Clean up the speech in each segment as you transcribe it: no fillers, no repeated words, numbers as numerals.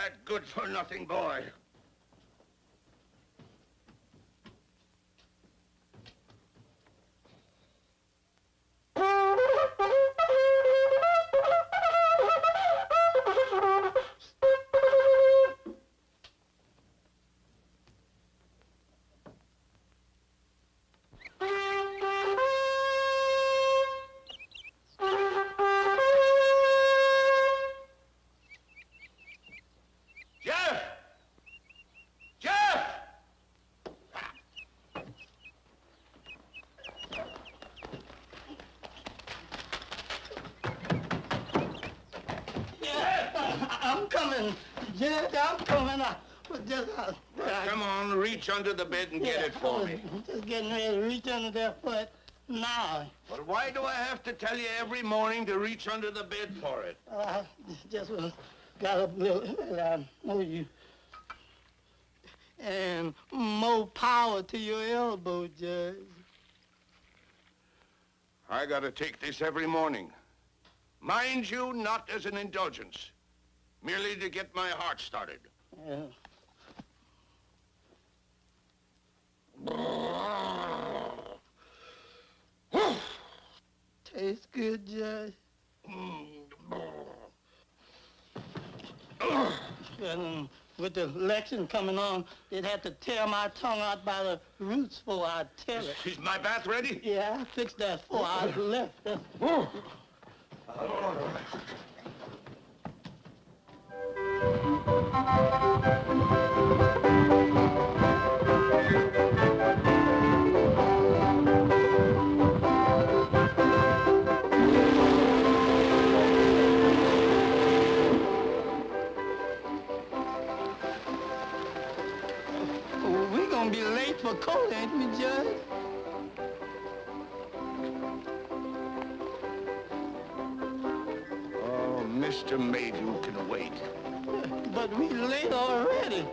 that good-for-nothing boy. I'm coming. Come on, reach under the bed and get it for me. I'm just getting ready to reach under there for it now. But why do I have to tell you every morning to reach under the bed for it? I just got up a little, and I know you. And more power to your elbow, Judge. I gotta take this every morning. Mind you, not as an indulgence. Merely to get my heart started. Yeah. Tastes good, Judge. And with the election coming on, they'd have to tear my tongue out by the roots before I tell it. Is my bath ready? Yeah, I fixed that before I left. We're gonna be late for court, ain't we, Judge? Oh, Mr. Maydew can wait. But we late already.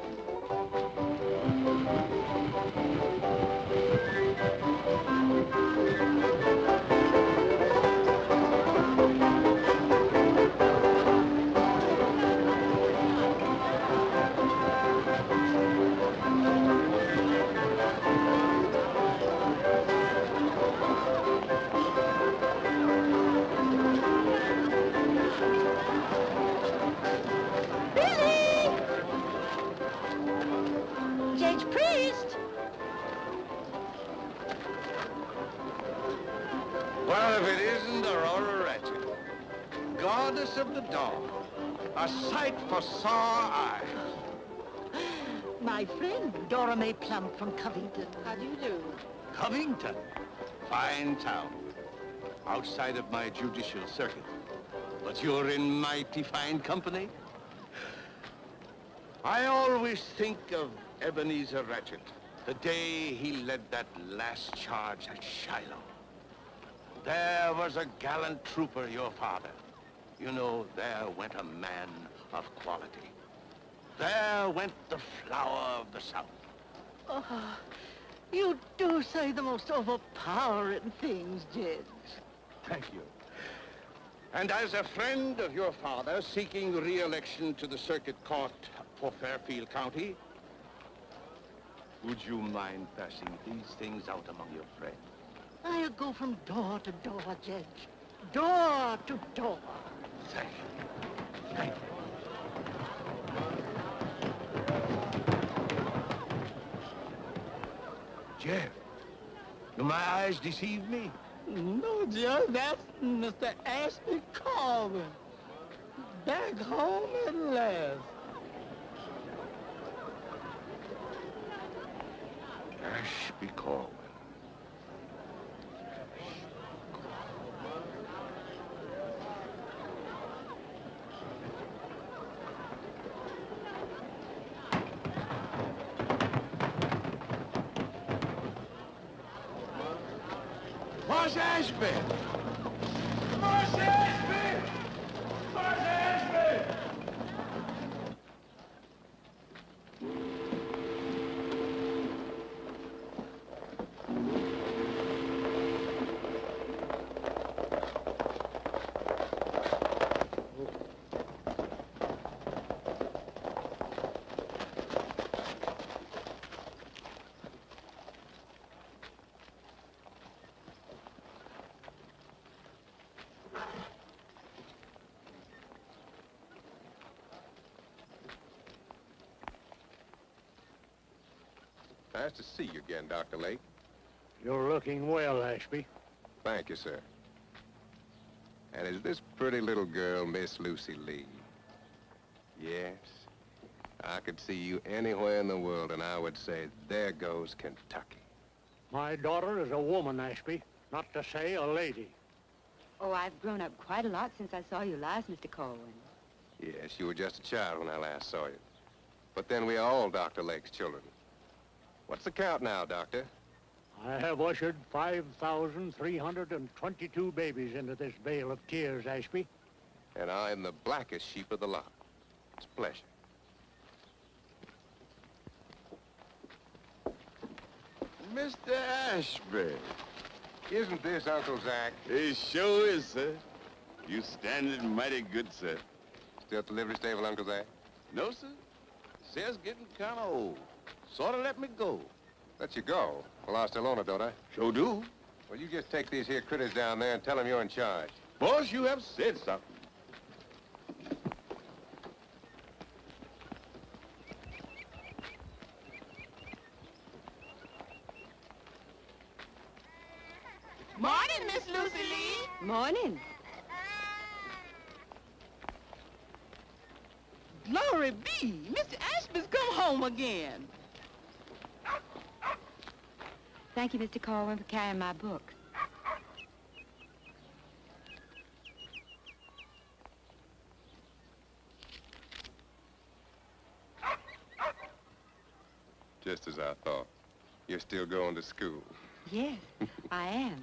Well, if it isn't Aurora Ratchet, goddess of the dawn, a sight for sore eyes. My friend, Dora Mae Plump from Covington. How do you do? Covington, fine town, outside of my judicial circuit. But you're in mighty fine company. I always think of Ebenezer Ratchet, the day he led that last charge at Shiloh. There was a gallant trooper, your father. You know, there went a man of quality. There went the flower of the South. Oh, you do say the most overpowering things, Judge. Thank you. And as a friend of your father seeking re-election to the circuit court for Fairfield County, would you mind passing these things out among your friends? I'll go from door to door, Judge. Door to door. Thank you. Thank you. Jeff, do my eyes deceive me? No, Judge, that's Mr. Ashby Cobb. Back home at last. Ashby Cobb. Where's Ashby? Where's Ashby? Where's Ashby? Nice to see you again, Dr. Lake. You're looking well, Ashby. Thank you, sir. And is this pretty little girl Miss Lucy Lee? Yes. I could see you anywhere in the world, and I would say, there goes Kentucky. My daughter is a woman, Ashby, not to say a lady. Oh, I've grown up quite a lot since I saw you last, Mr. Corwin. Yes, you were just a child when I last saw you. But then we are all Dr. Lake's children. What's the count now, Doctor? I have ushered 5,322 babies into this vale of tears, Ashby. And I'm the blackest sheep of the lot. It's a pleasure. Mr. Ashby. Isn't this Uncle Zach? It sure is, sir. You standing mighty good, sir. Still at the livery stable, Uncle Zach? No, sir. Says getting kind of old. Sort of let me go. Let you go? Well, I still own it, don't I? Sure do. Well, you just take these here critters down there and tell them you're in charge. Boss, you have said something. Morning, Miss Lucy Lee. Morning. Glory be. Mr. Ashby's come home again. Thank you, Mr. Corwin, for carrying my books. Just as I thought. You're still going to school. Yes, I am.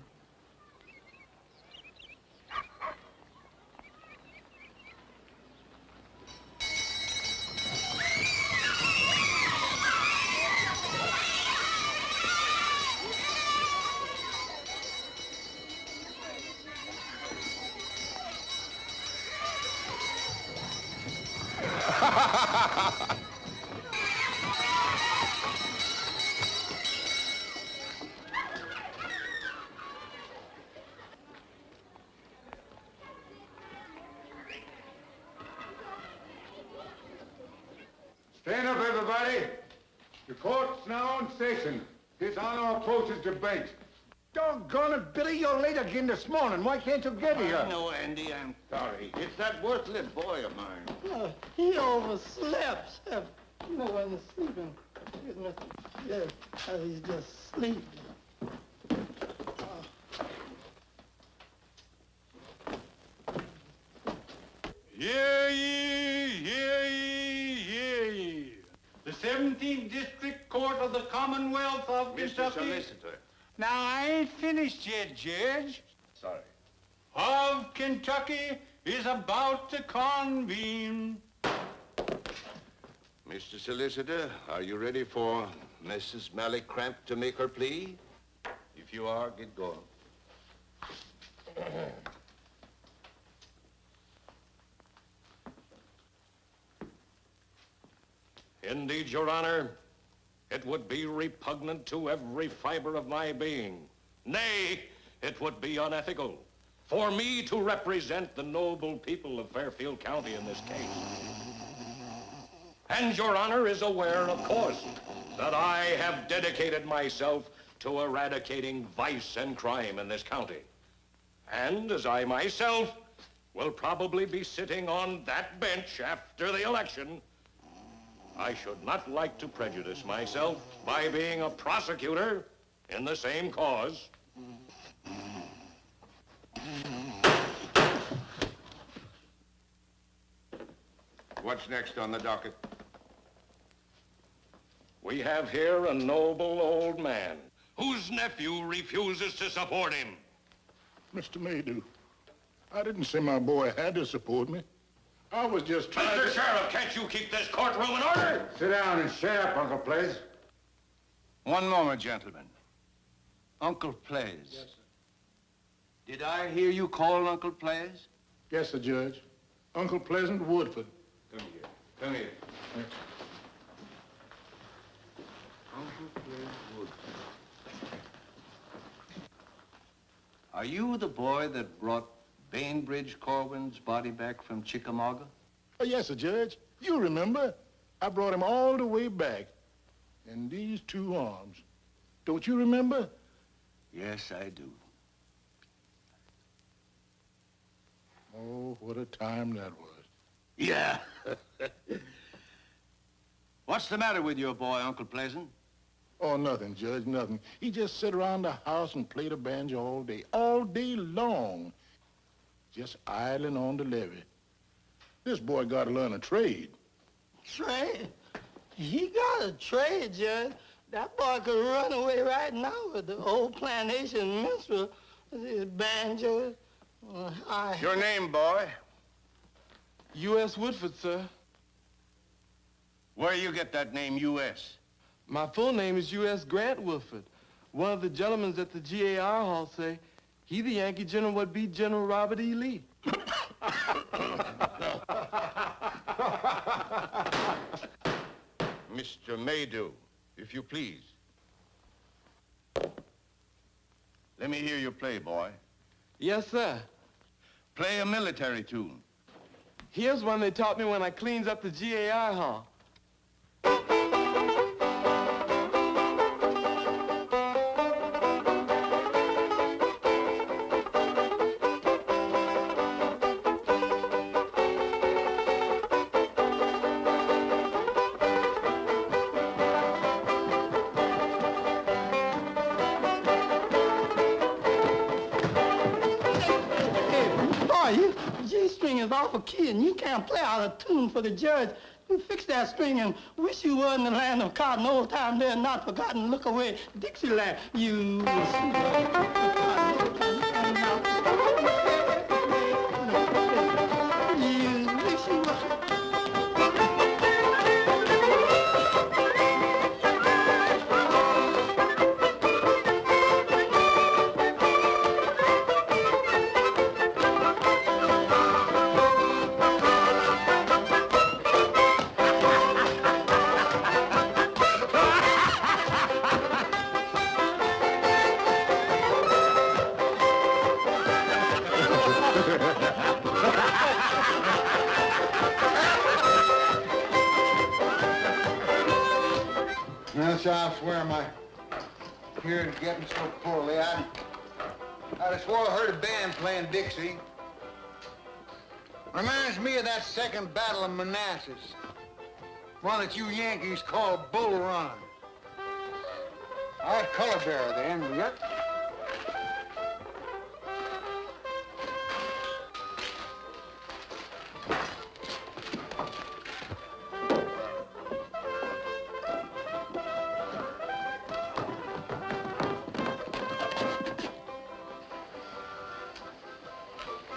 Stand up, everybody. The court's now in session. His Honor approaches the bench. Doggone it, Billy, you're late again this morning. Why can't you get here? No, Andy, I'm sorry. It's that worthless boy of mine. He overslept, sir. You know, when he's sleeping. Excuse me. Yeah, he's just sleeping. Hear ye, hear ye, hear ye. The 17th District Court of the Commonwealth of Mr. Kentucky. Solicitor. Now, I ain't finished yet, Judge. Sorry. Of Kentucky is about to convene. Mr. Solicitor, are you ready for Mrs. Mallycramp to make her plea? If you are, get going. Indeed, Your Honor, it would be repugnant to every fiber of my being. Nay, it would be unethical for me to represent the noble people of Fairfield County in this case. And Your Honor is aware, of course, that I have dedicated myself to eradicating vice and crime in this county. And as I myself will probably be sitting on that bench after the election, I should not like to prejudice myself by being a prosecutor in the same cause. What's next on the docket? We have here a noble old man whose nephew refuses to support him. Mr. Maydew, I didn't say my boy had to support me. I was just trying Mr. to... Sheriff, can't you keep this courtroom in order? Sit down and shut up, Uncle Plays. One moment, gentlemen. Uncle Plays. Yes, sir. Did I hear you call Uncle Plays? Yes, sir, Judge. Uncle Pleasant Woodford. Come here. Come here. Thanks. Uncle Plays Woodford. Are you the boy that brought Bainbridge Corwin's body back from Chickamauga? Oh, yes, sir, Judge. You remember. I brought him all the way back. And these two arms. Don't you remember? Yes, I do. Oh, what a time that was. Yeah. What's the matter with your boy, Uncle Pleasant? Oh, nothing, Judge, nothing. He just sit around the house and play the banjo all day long. Just idling on the levee. This boy got to learn a trade. Trade? He got a trade, Judge. That boy could run away right now with the old plantation minstrel, with his banjo. Your name, boy? U.S. Woodford, sir. Where you get that name, U.S.? My full name is U.S. Grant Woodford. One of the gentlemen at the GAR Hall say he the Yankee general what beat General Robert E. Lee. Mr. Maydew, if you please. Let me hear you play, boy. Yes, sir. Play a military tune. Here's one they taught me when I cleans up the GAR Hall. Is off a key and you can't play out a tune for the judge. You fix that string and wish you were in the land of cotton, old time there, not forgotten. Look away, Dixieland. You I swear my hearing's getting so poorly. I just swore I heard a band playing Dixie. Reminds me of that second battle of Manassas. One that you Yankees call Bull Run. I was color bearer then, yep.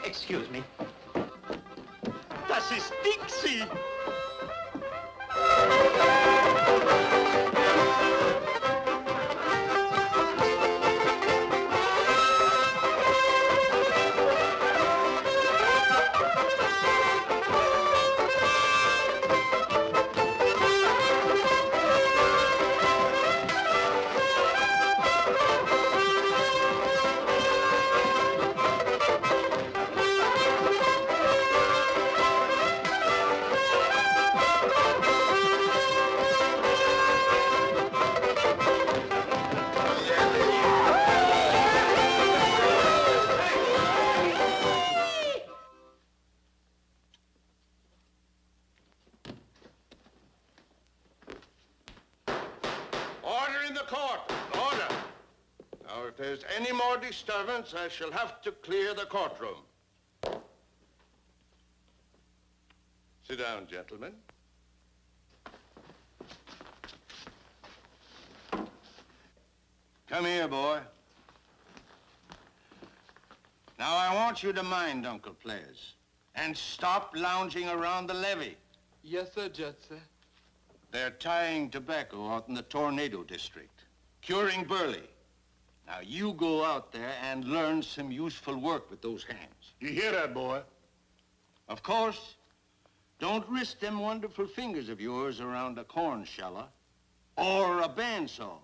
Excuse me. Das ist Dixie. If there's any more disturbance, I shall have to clear the courtroom. Sit down, gentlemen. Come here, boy. Now, I want you to mind Uncle Players and stop lounging around the levee. Yes, sir, Judge, sir. They're tying tobacco out in the Tornado District, curing burley. Now, you go out there and learn some useful work with those hands. You hear that, boy? Of course, don't risk them wonderful fingers of yours around a corn sheller or a bandsaw.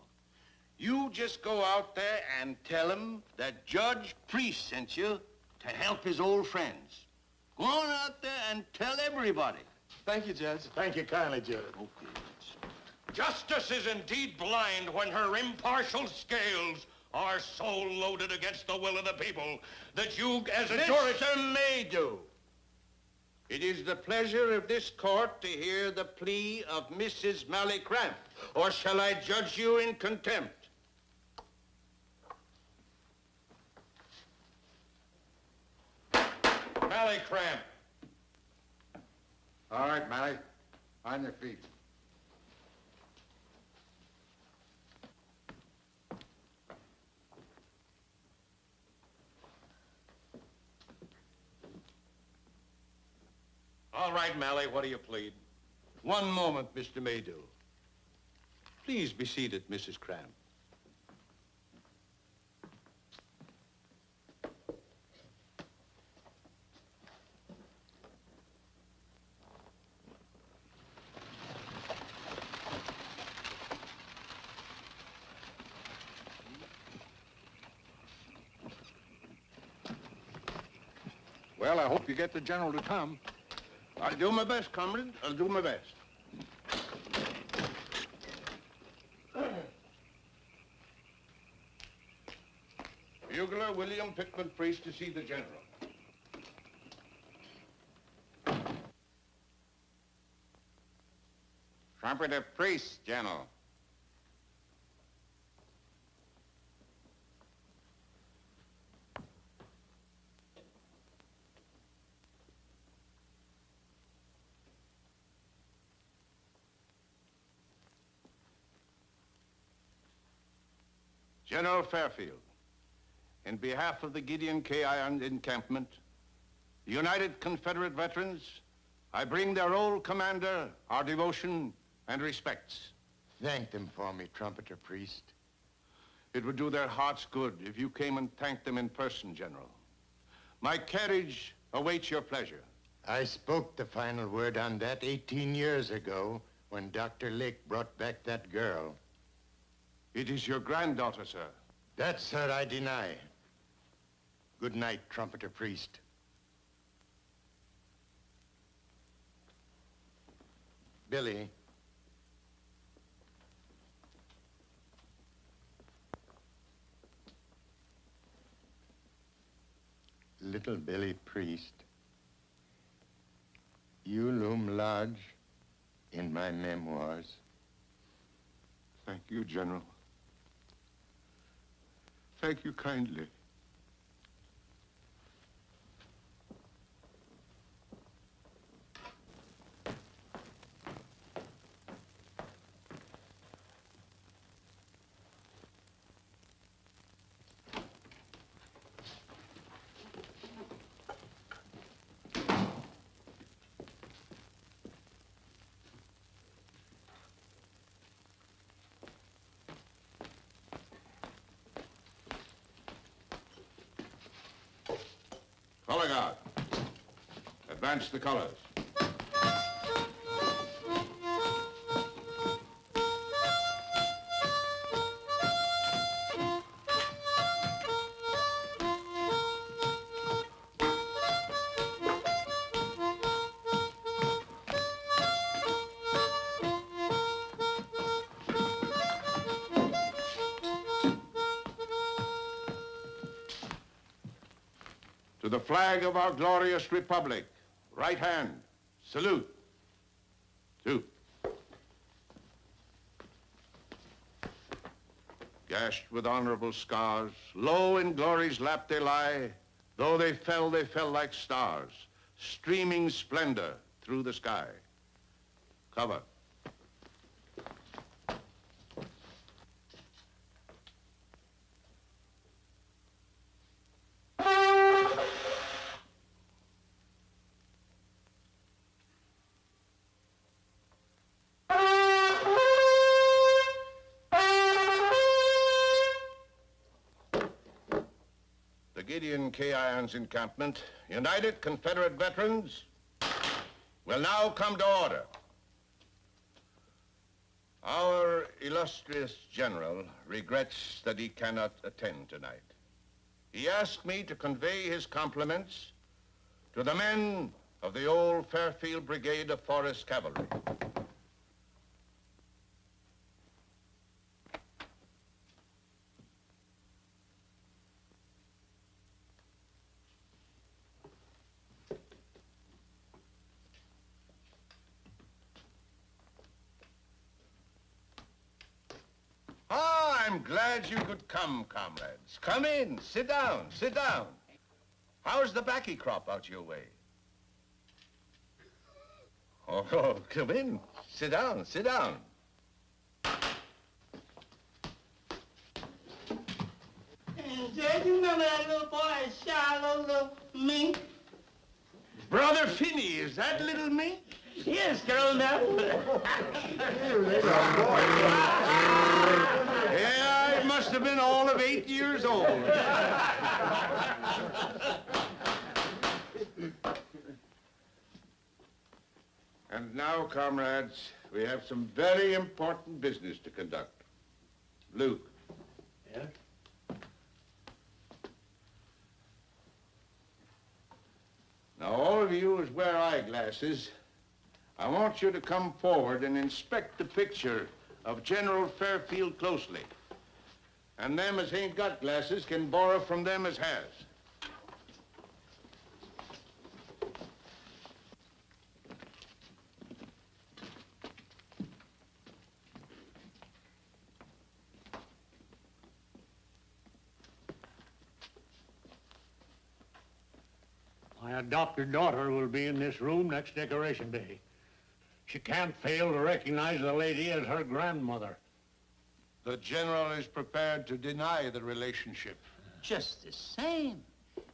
You just go out there and tell him that Judge Priest sent you to help his old friends. Go on out there and tell everybody. Thank you, Judge. Thank you kindly, Judge. Okay. Justice is indeed blind when her impartial scales are so loaded against the will of the people that you, as a jury... Mr. Maydew, it is the pleasure of this court to hear the plea of Mrs. Mallycramp, or shall I judge you in contempt? Mallycramp. All right, Mally. On your feet. All right, Mally, what do you plead? One moment, Mr. Maydew. Please be seated, Mrs. Cramp. Well, I hope you get the general to come. I'll do my best, comrade. I'll do my best. Bugler William Pittman Priest to see the general. Trumpeter Priest, General. General Fairfield, in behalf of the Gideon K. Iron Encampment, the United Confederate Veterans, I bring their old commander our devotion and respects. Thank them for me, Trumpeter Priest. It would do their hearts good if you came and thanked them in person, General. My carriage awaits your pleasure. I spoke the final word on that 18 years ago when Dr. Lake brought back that girl. It is your granddaughter, sir. That, sir, I deny. Good night, Trumpeter Priest. Billy. Little Billy Priest, you loom large in my memoirs. Thank you, General. Thank you kindly. Color guard. Advance the colors. To the flag of our glorious republic, right hand, salute. Two. Gashed with honorable scars, low in glory's lap they lie. Though they fell like stars, streaming splendor through the sky. Cover. Gideon K. Irons Encampment, United Confederate Veterans, will now come to order. Our illustrious general regrets that he cannot attend tonight. He asked me to convey his compliments to the men of the old Fairfield Brigade of Forest Cavalry. I'm glad you could come, comrades. Come in, sit down, sit down. How's the baccy crop out your way? Oh, come in, sit down, sit down. And Judge, you remember that little boy at Shiloh, little me? Brother Finney, is that little me? Yes, girl, now. Yeah, it must have been all of 8 years old. And now, comrades, we have some very important business to conduct. Luke. Yes? Now, all of you as wear eyeglasses, I want you to come forward and inspect the picture of General Fairfield closely. And them as ain't got glasses can borrow from them as has. My adopted daughter will be in this room next Decoration Day. She can't fail to recognize the lady as her grandmother. The General is prepared to deny the relationship. Just the same,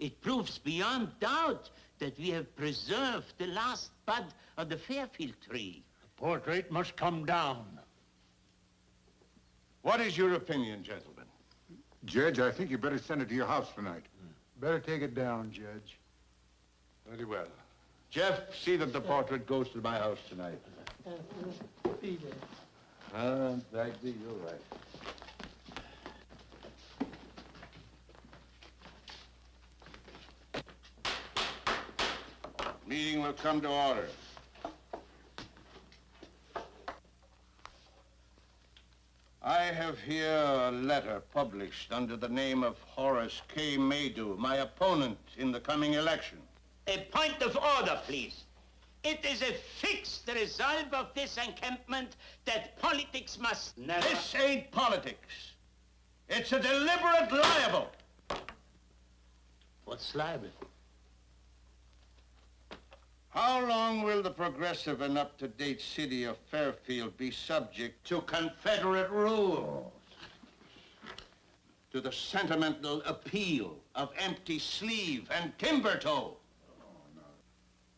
it proves beyond doubt that we have preserved the last bud of the Fairfield tree. The portrait must come down. What is your opinion, gentlemen? Judge, I think you better send it to your house tonight. Better take it down, Judge. Very well. Jeff, see that the portrait goes to my house tonight. Bagby, you're right. Meeting will come to order. I have here a letter published under the name of Horace K. Maydew, my opponent in the coming election. A point of order, please. It is a fixed resolve of this encampment that politics must never... This ain't politics. It's a deliberate libel. What's libel? How long will the progressive and up-to-date city of Fairfield be subject to Confederate rule? To the sentimental appeal of empty sleeve and timber toe?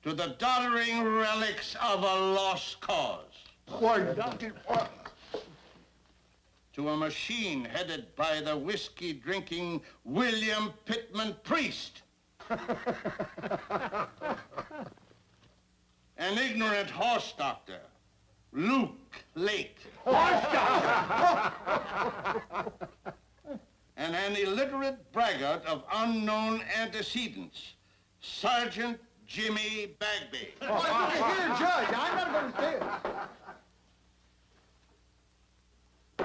To the doddering relics of a lost cause? Why, Doctor, what? To a machine headed by the whiskey-drinking William Pittman Priest? An ignorant horse doctor, Luke Lake. Horse doctor! And an illiterate braggart of unknown antecedents, Sergeant Jimmy Bagby. Here, Judge, I'm not going to stay it.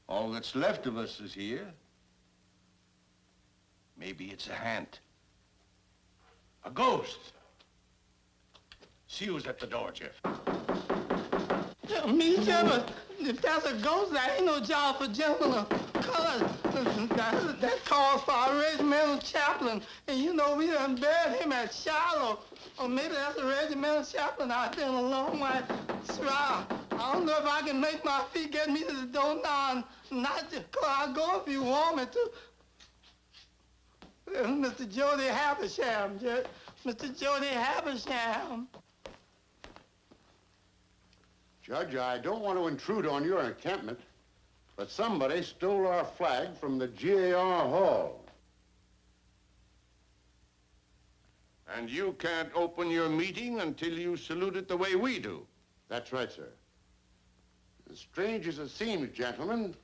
All that's left of us is here. Maybe it's a haunt. A ghost. See who's at the door, Jeff. Me, Jimmy, if that's a ghost, that ain't no job for gentlemen of color. That calls for a regimental chaplain. And you know, we done buried him at Shiloh. Or maybe that's a regimental chaplain out there in a long white shroud. I don't know if I can make my feet get me to the door now. Not just, I'll go if you want me to. Mr. Jody Habersham, Mr. Jody Habersham. Judge, I don't want to intrude on your encampment, but somebody stole our flag from the GAR Hall. And you can't open your meeting until you salute it the way we do. That's right, sir. As strange as it seems, gentlemen,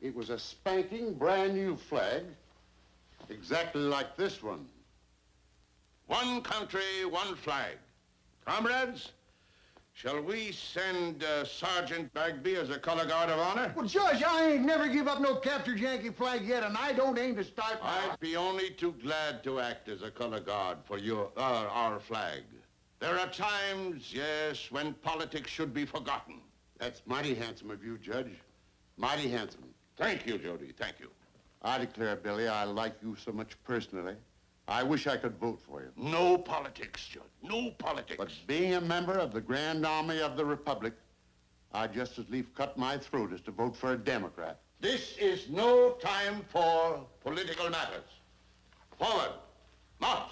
it was a spanking brand new flag, exactly like this one. One country, one flag. Comrades, shall we send Sergeant Bagby as a color guard of honor? Well, Judge, I ain't never give up no captured Yankee flag yet, and I don't aim to start... I'd be only too glad to act as a color guard for our flag. There are times, yes, when politics should be forgotten. That's mighty handsome of you, Judge. Mighty handsome. Thank you, Jody, thank you. I declare, Billy, I like you so much personally. I wish I could vote for you. No politics, Judge, no politics. But being a member of the Grand Army of the Republic, I'd just as lief cut my throat as to vote for a Democrat. This is no time for political matters. Forward, march.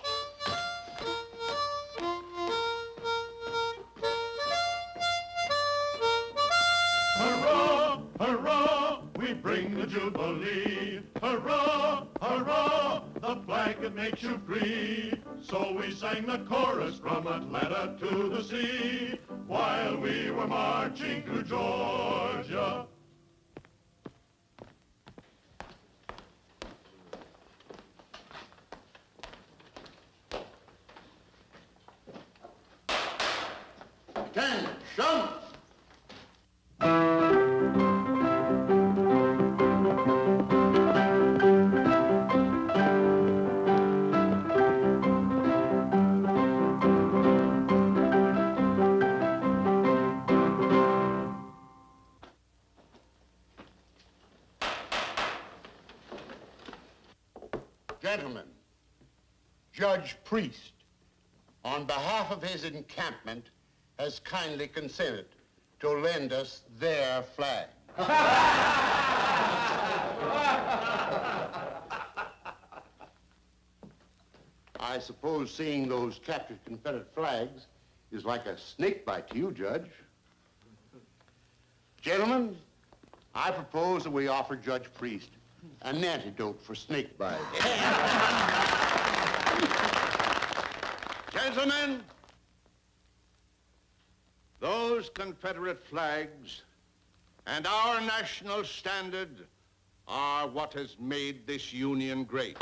Hurrah, hurrah, we bring the Jubilee. Hurrah, hurrah, the flag that makes you free. So we sang the chorus from Atlanta to the sea while we were marching through Georgia. Attention! Gentlemen, Judge Priest, on behalf of his encampment, has kindly consented to lend us their flag. I suppose seeing those captured Confederate flags is like a snake bite to you, Judge. Gentlemen, I propose that we offer Judge Priest an antidote for snake bite. Gentlemen, those Confederate flags and our national standard are what has made this Union great.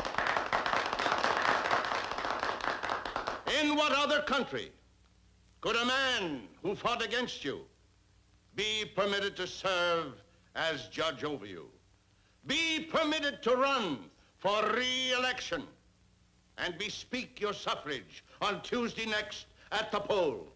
In what other country could a man who fought against you be permitted to serve as judge over you, be permitted to run for re-election, and bespeak your suffrage on Tuesday next at the polls?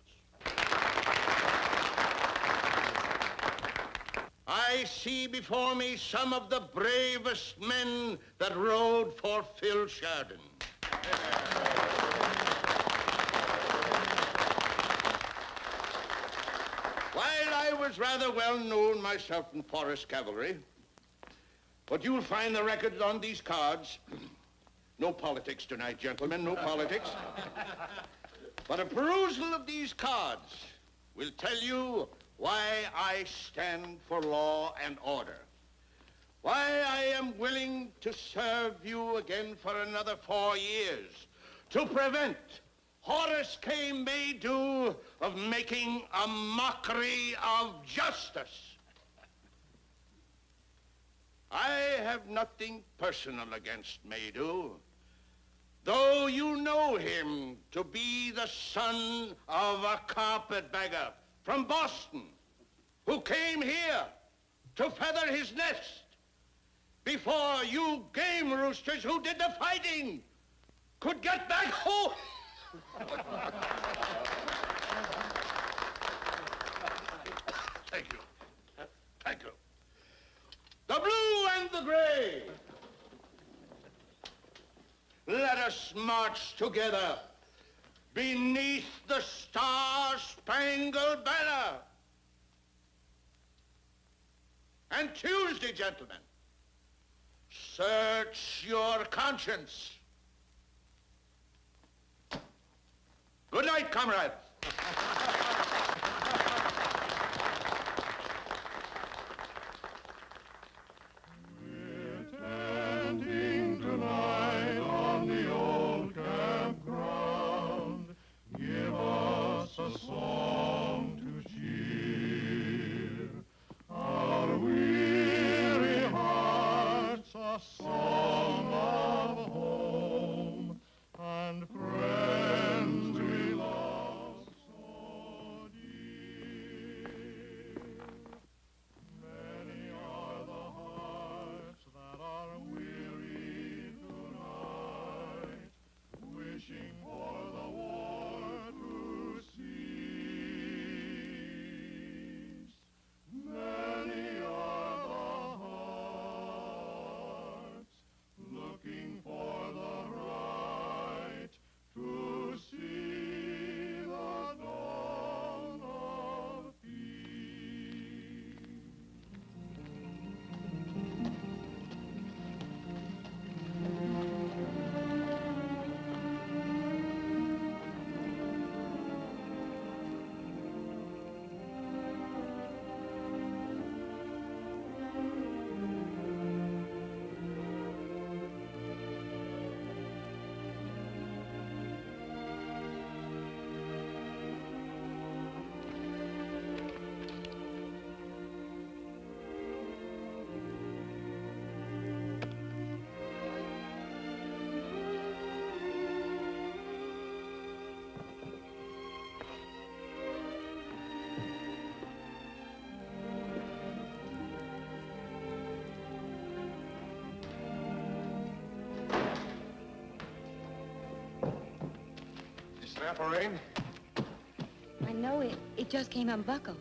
I see before me some of the bravest men that rode for Phil Sheridan. While I was rather well known myself in forest cavalry, but you'll find the records on these cards. No politics tonight, gentlemen, no politics. But a perusal of these cards will tell you why I stand for law and order, why I am willing to serve you again for another 4 years, to prevent Horace K. Maydew of making a mockery of justice. I have nothing personal against Maydew, though you know him to be the son of a carpetbagger from Boston, who came here to feather his nest before you game roosters who did the fighting could get back home. Thank you. Thank you. The blue and the gray. Let us march together beneath the star-spangled banner. And Tuesday, gentlemen, search your conscience. Good night, comrades. Standing tonight on the old campground, give us a song to cheer our weary hearts, a song of home and friends we love so Snap, Arleen? I know it. It just came unbuckled.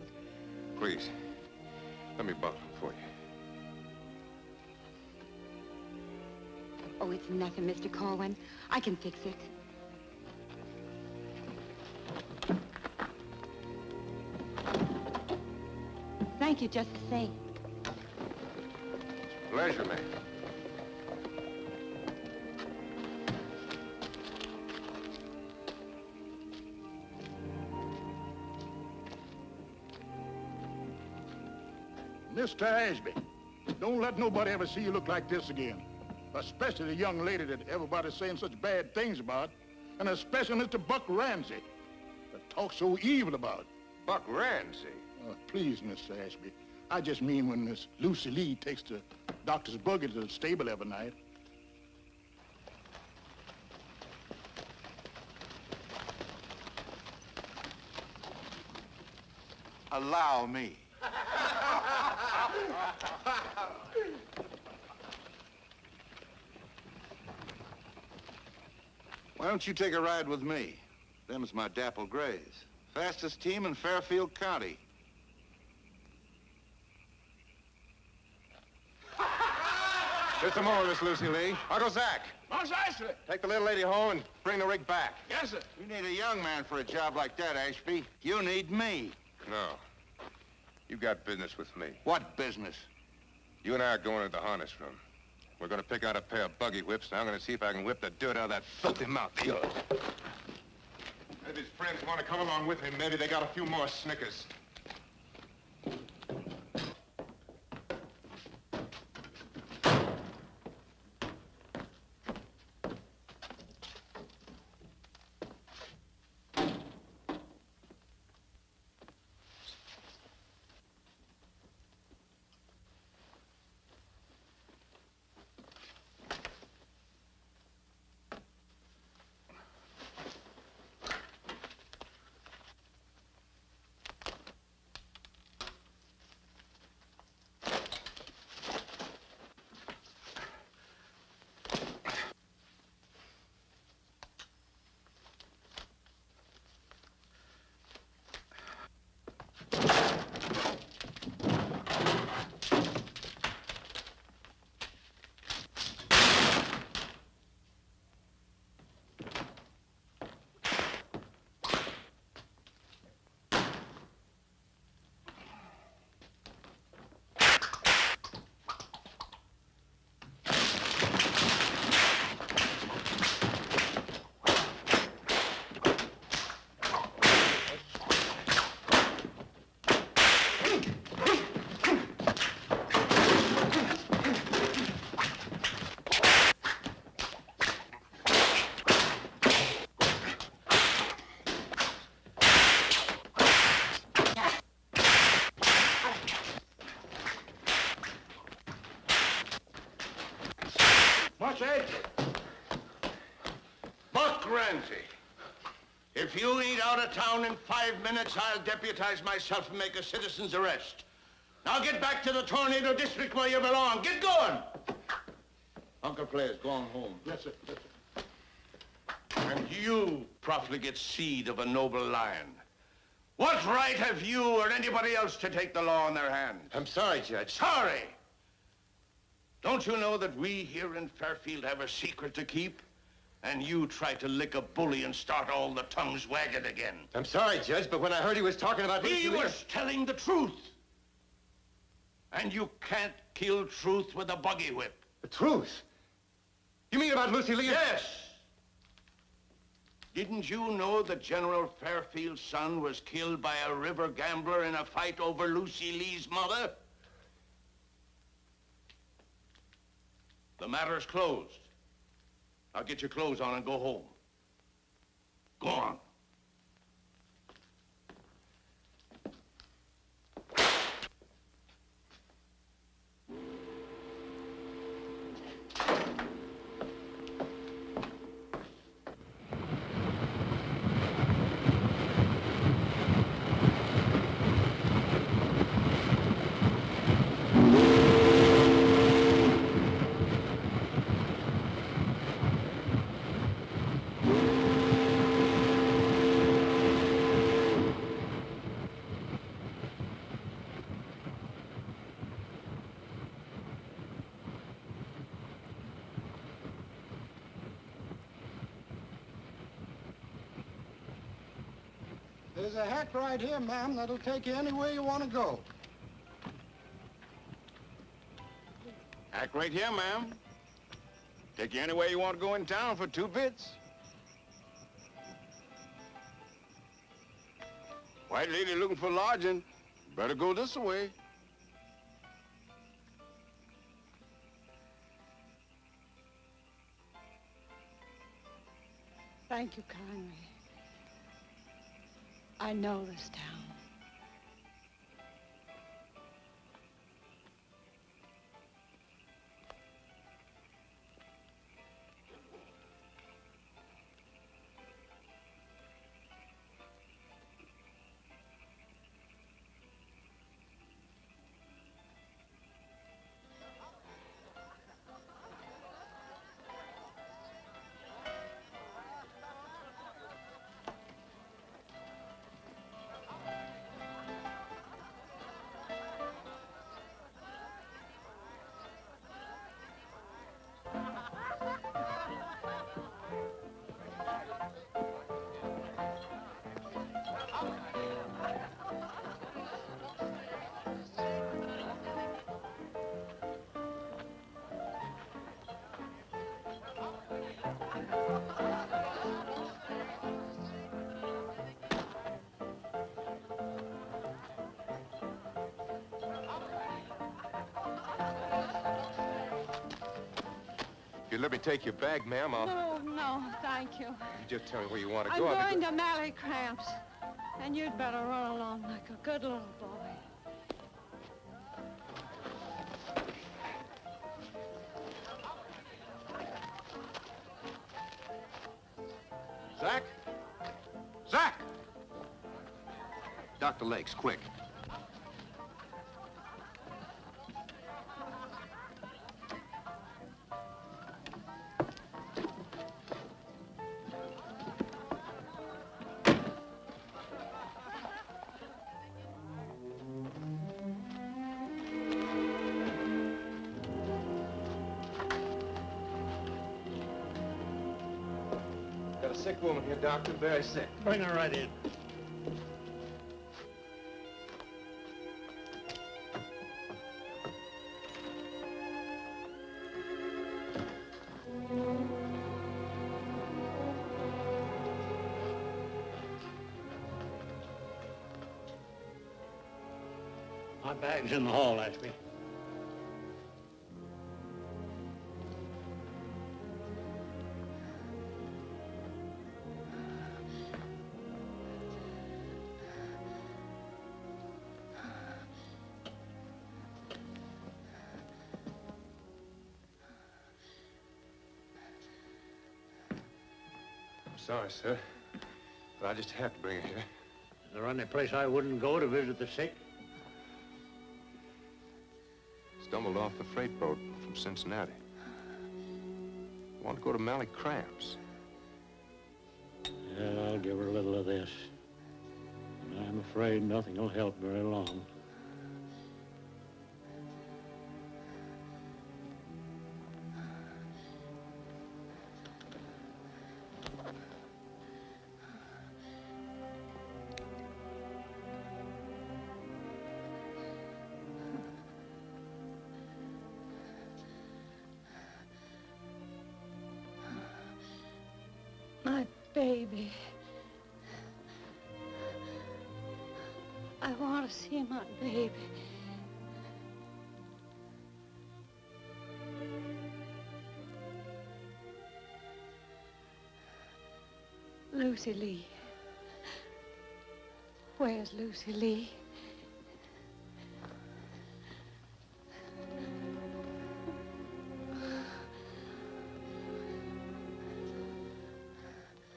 Please, let me buckle for you. Oh, it's nothing, Mr. Corwin. I can fix it. Thank you just the same. Pleasure, man. Mr. Ashby, don't let nobody ever see you look like this again. Especially the young lady that everybody's saying such bad things about. And especially Mr. Buck Ramsey, that talks so evil about. Buck Ramsey? Please, Mr. Ashby. I just mean when Miss Lucy Lee takes the doctor's buggy to the stable every night. Allow me. Why don't you take a ride with me? Them's my dapple grays. Fastest team in Fairfield County. Just a moment, Miss Lucy Lee. Uncle Zach. Boss Ashley. Take the little lady home and bring the rig back. Yes, sir. You need a young man for a job like that, Ashby. You need me. No. You got business with me. What business? You and I are going to the harness room. We're going to pick out a pair of buggy whips, and I'm going to see if I can whip the dirt out of that filthy mouth of yours. If his friends want to come along with him, maybe they got a few more Snickers. Buck Ramsey, if you ain't out of town in 5 minutes, I'll deputize myself and make a citizen's arrest. Now get back to the Tornado District where you belong. Get going! Uncle Player's gone home. Yes, sir. Yes, sir. And you, profligate seed of a noble lion, what right have you or anybody else to take the law in their hands? I'm sorry, Judge. Sorry? Don't you know that we here in Fairfield have a secret to keep? And you try to lick a bully and start all the tongues wagging again. I'm sorry, Judge, but when I heard he was talking about... He was telling the truth. And you can't kill truth with a buggy whip. The truth? You mean about Lucy Lee? Yes. Didn't you know that General Fairfield's son was killed by a river gambler in a fight over Lucy Lee's mother? The matter's closed. Now get your clothes on and go home. Go on. There's a hack right here, ma'am, that'll take you anywhere you want to go. Hack right here, ma'am. Take you anywhere you want to go in town for 2 bits. White lady looking for lodging. Better go this way. Thank you kindly. I know this town. If you let me take your bag, ma'am, I'll... No, thank you. You just tell me where you want to I'm go. going to Mally Cramps, and you'd better run along like a good little boy. Zach? Zach! Dr. Lakes, quick. Got a sick woman here, doctor, very sick. Bring her right in. My bag's in the hall, Ashby. Sorry, sir, but I just have to bring her here. Is there any place I wouldn't go to visit the sick? Stumbled off the freight boat from Cincinnati. Want to go to Mally Cramps. Yeah, I'll give her a little of this. And I'm afraid nothing will help very long. My baby. I want to see my baby. Lucy Lee. Where's Lucy Lee?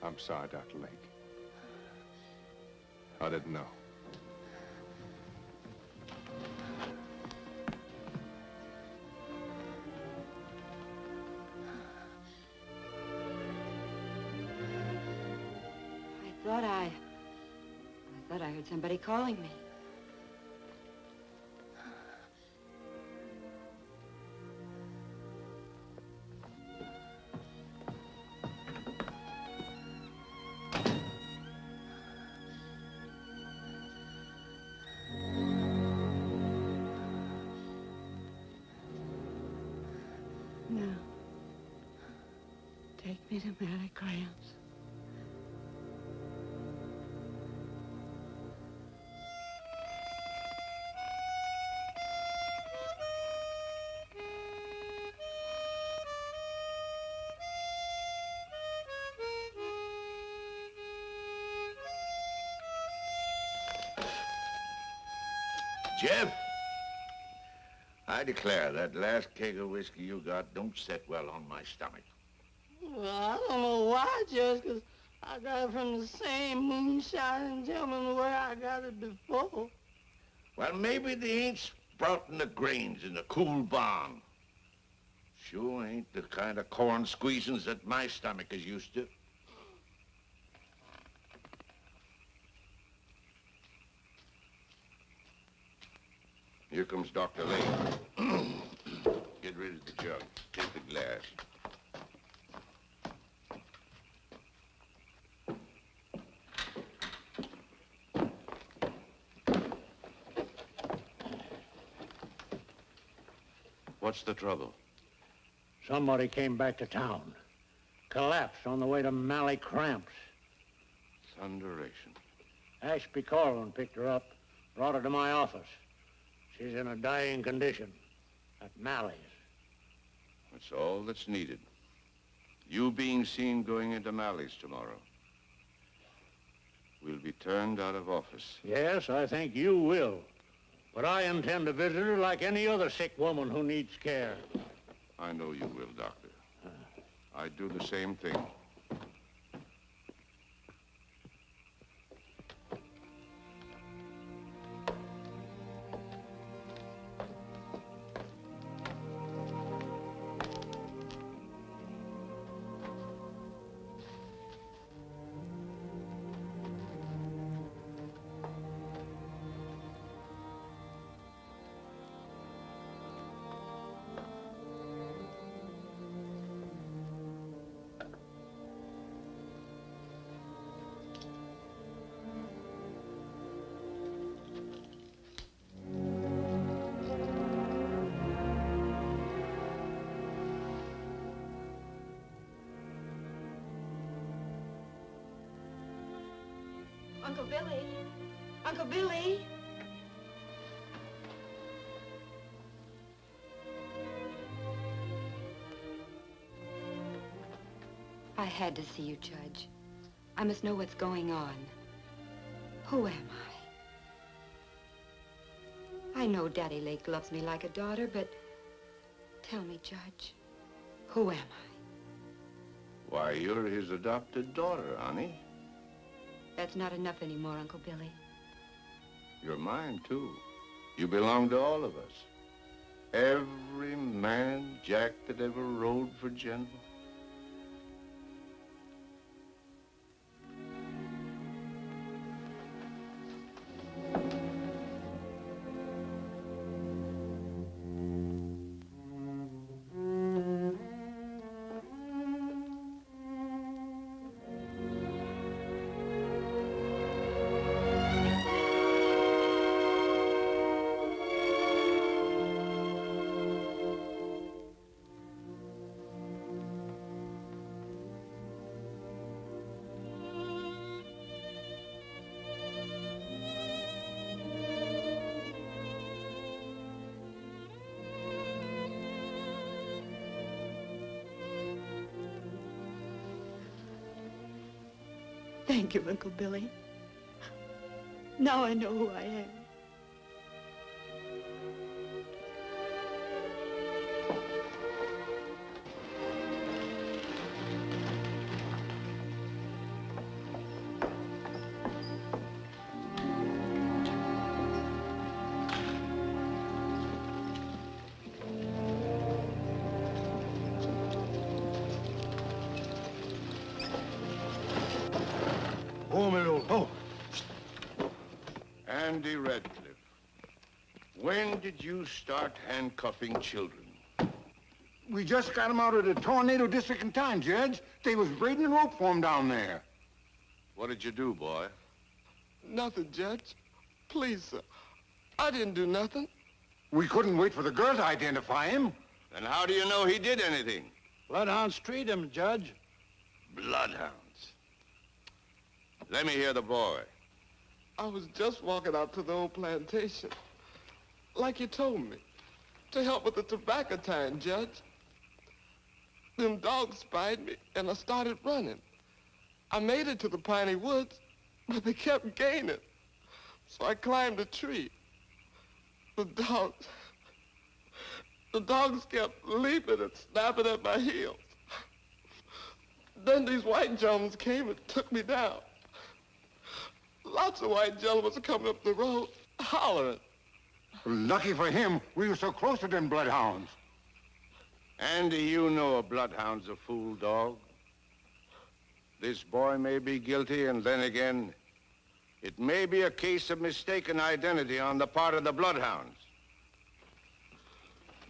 I'm sorry, Dr. Lake. I didn't know. I thought I heard somebody calling me. Now, take me to Mary Graham's. Jeff, I declare that last keg of whiskey you got don't set well on my stomach. Well, I don't know why, Judge, 'cause I got it from the same moonshine gentleman where I got it before. Well, maybe they ain't sprouting the grains in the cool barn. Sure ain't the kind of corn squeezings that my stomach is used to. Here comes Dr. Lane. Get rid of the jug. Take the glass. What's the trouble? Somebody came back to town. Collapsed on the way to Mally Cramps. Thunderation. Ashby Corwin picked her up, brought her to my office. She's in a dying condition at Mally's. That's all that's needed. You being seen going into Mally's tomorrow. We'll be turned out of office. Yes, I think you will. But I intend to visit her like any other sick woman who needs care. I know you will, Doctor. I'd do the same thing. Uncle Billy. Uncle Billy. I had to see you, Judge. I must know what's going on. Who am I? I know Daddy Lake loves me like a daughter, but tell me, Judge, who am I? Why, you're his adopted daughter, honey. That's not enough anymore, Uncle Billy. You're mine, too. You belong to all of us. Every man Jack that ever rode for General. Thank you, Uncle Billy. Now I know who I am. Andy Radcliffe, when did you start handcuffing children? We just got them out of the tornado district in time, Judge. They was braiding the rope for 'em down there. What did you do, boy? Nothing, Judge. Please, sir. I didn't do nothing. We couldn't wait for the girl to identify him. Then how do you know he did anything? Bloodhounds treat him, Judge. Bloodhounds. Let me hear the boy. I was just walking out to the old plantation, like you told me, to help with the tobacco time, Judge. Them dogs spied me, and I started running. I made it to the piney woods, but they kept gaining. So I climbed a tree. The dogs kept leaping and snapping at my heels. Then these white gentlemen came and took me down. Lots of white gentlemen were coming up the road, hollering. Lucky for him, we were so close to them bloodhounds. Andy, you know a bloodhound's a fool dog. This boy may be guilty, and then again, it may be a case of mistaken identity on the part of the bloodhounds.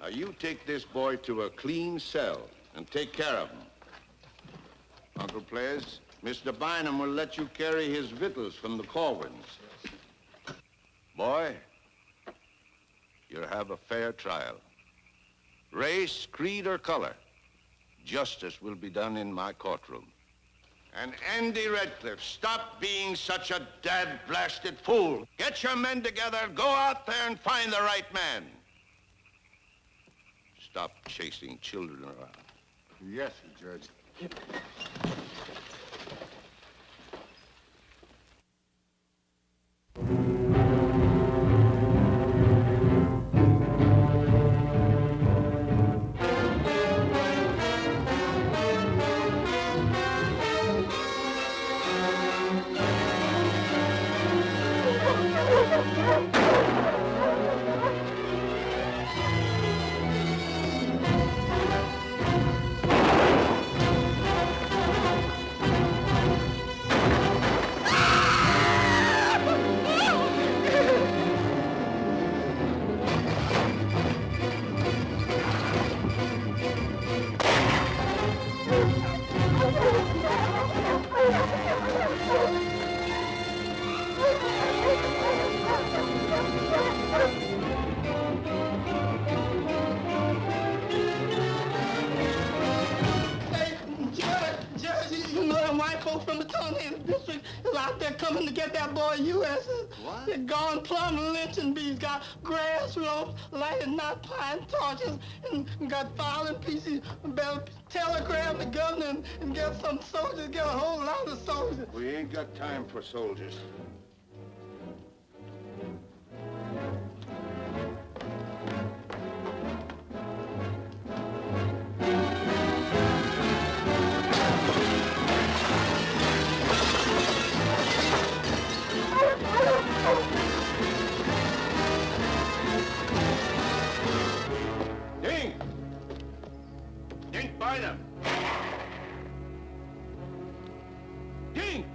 Now, you take this boy to a clean cell and take care of him. Uncle Players, Mr. Bynum will let you carry his victuals from the Corwins. Boy, you'll have a fair trial. Race, creed, or color, justice will be done in my courtroom. And Andy Redcliffe, stop being such a dad-blasted fool. Get your men together, go out there and find the right man. Stop chasing children around. Yes, Judge. Coming to get that boy U.S. What? They're gone plumb lynching bees, got grass ropes, lighted knot pine torches, and got filing pieces. Better telegram the governor and get some soldiers, get a whole lot of soldiers. We ain't got time for soldiers. Bynum! Dink!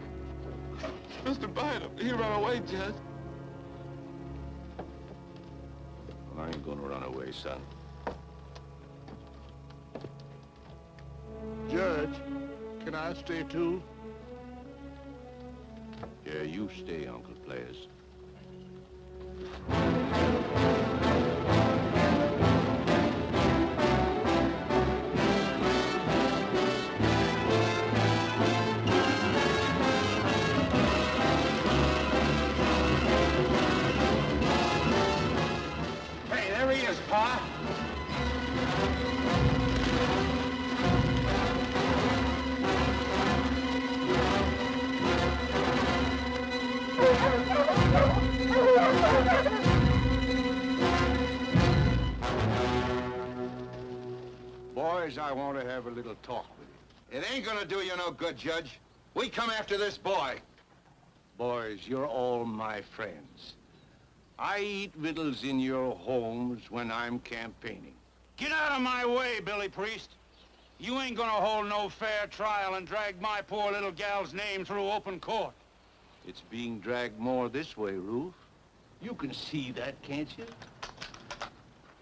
Mr. Bynum, he ran away, Judge. I ain't gonna run away, son. Judge, can I stay too? Yeah, you stay, Uncle Players. Pa? Boys, I want to have a little talk with you. It ain't gonna do you no good, Judge. We come after this boy. Boys, you're all my friends. I eat victuals in your homes when I'm campaigning. Get out of my way, Billy Priest. You ain't gonna hold no fair trial and drag my poor little gal's name through open court. It's being dragged more this way, Ruth. You can see that, can't you?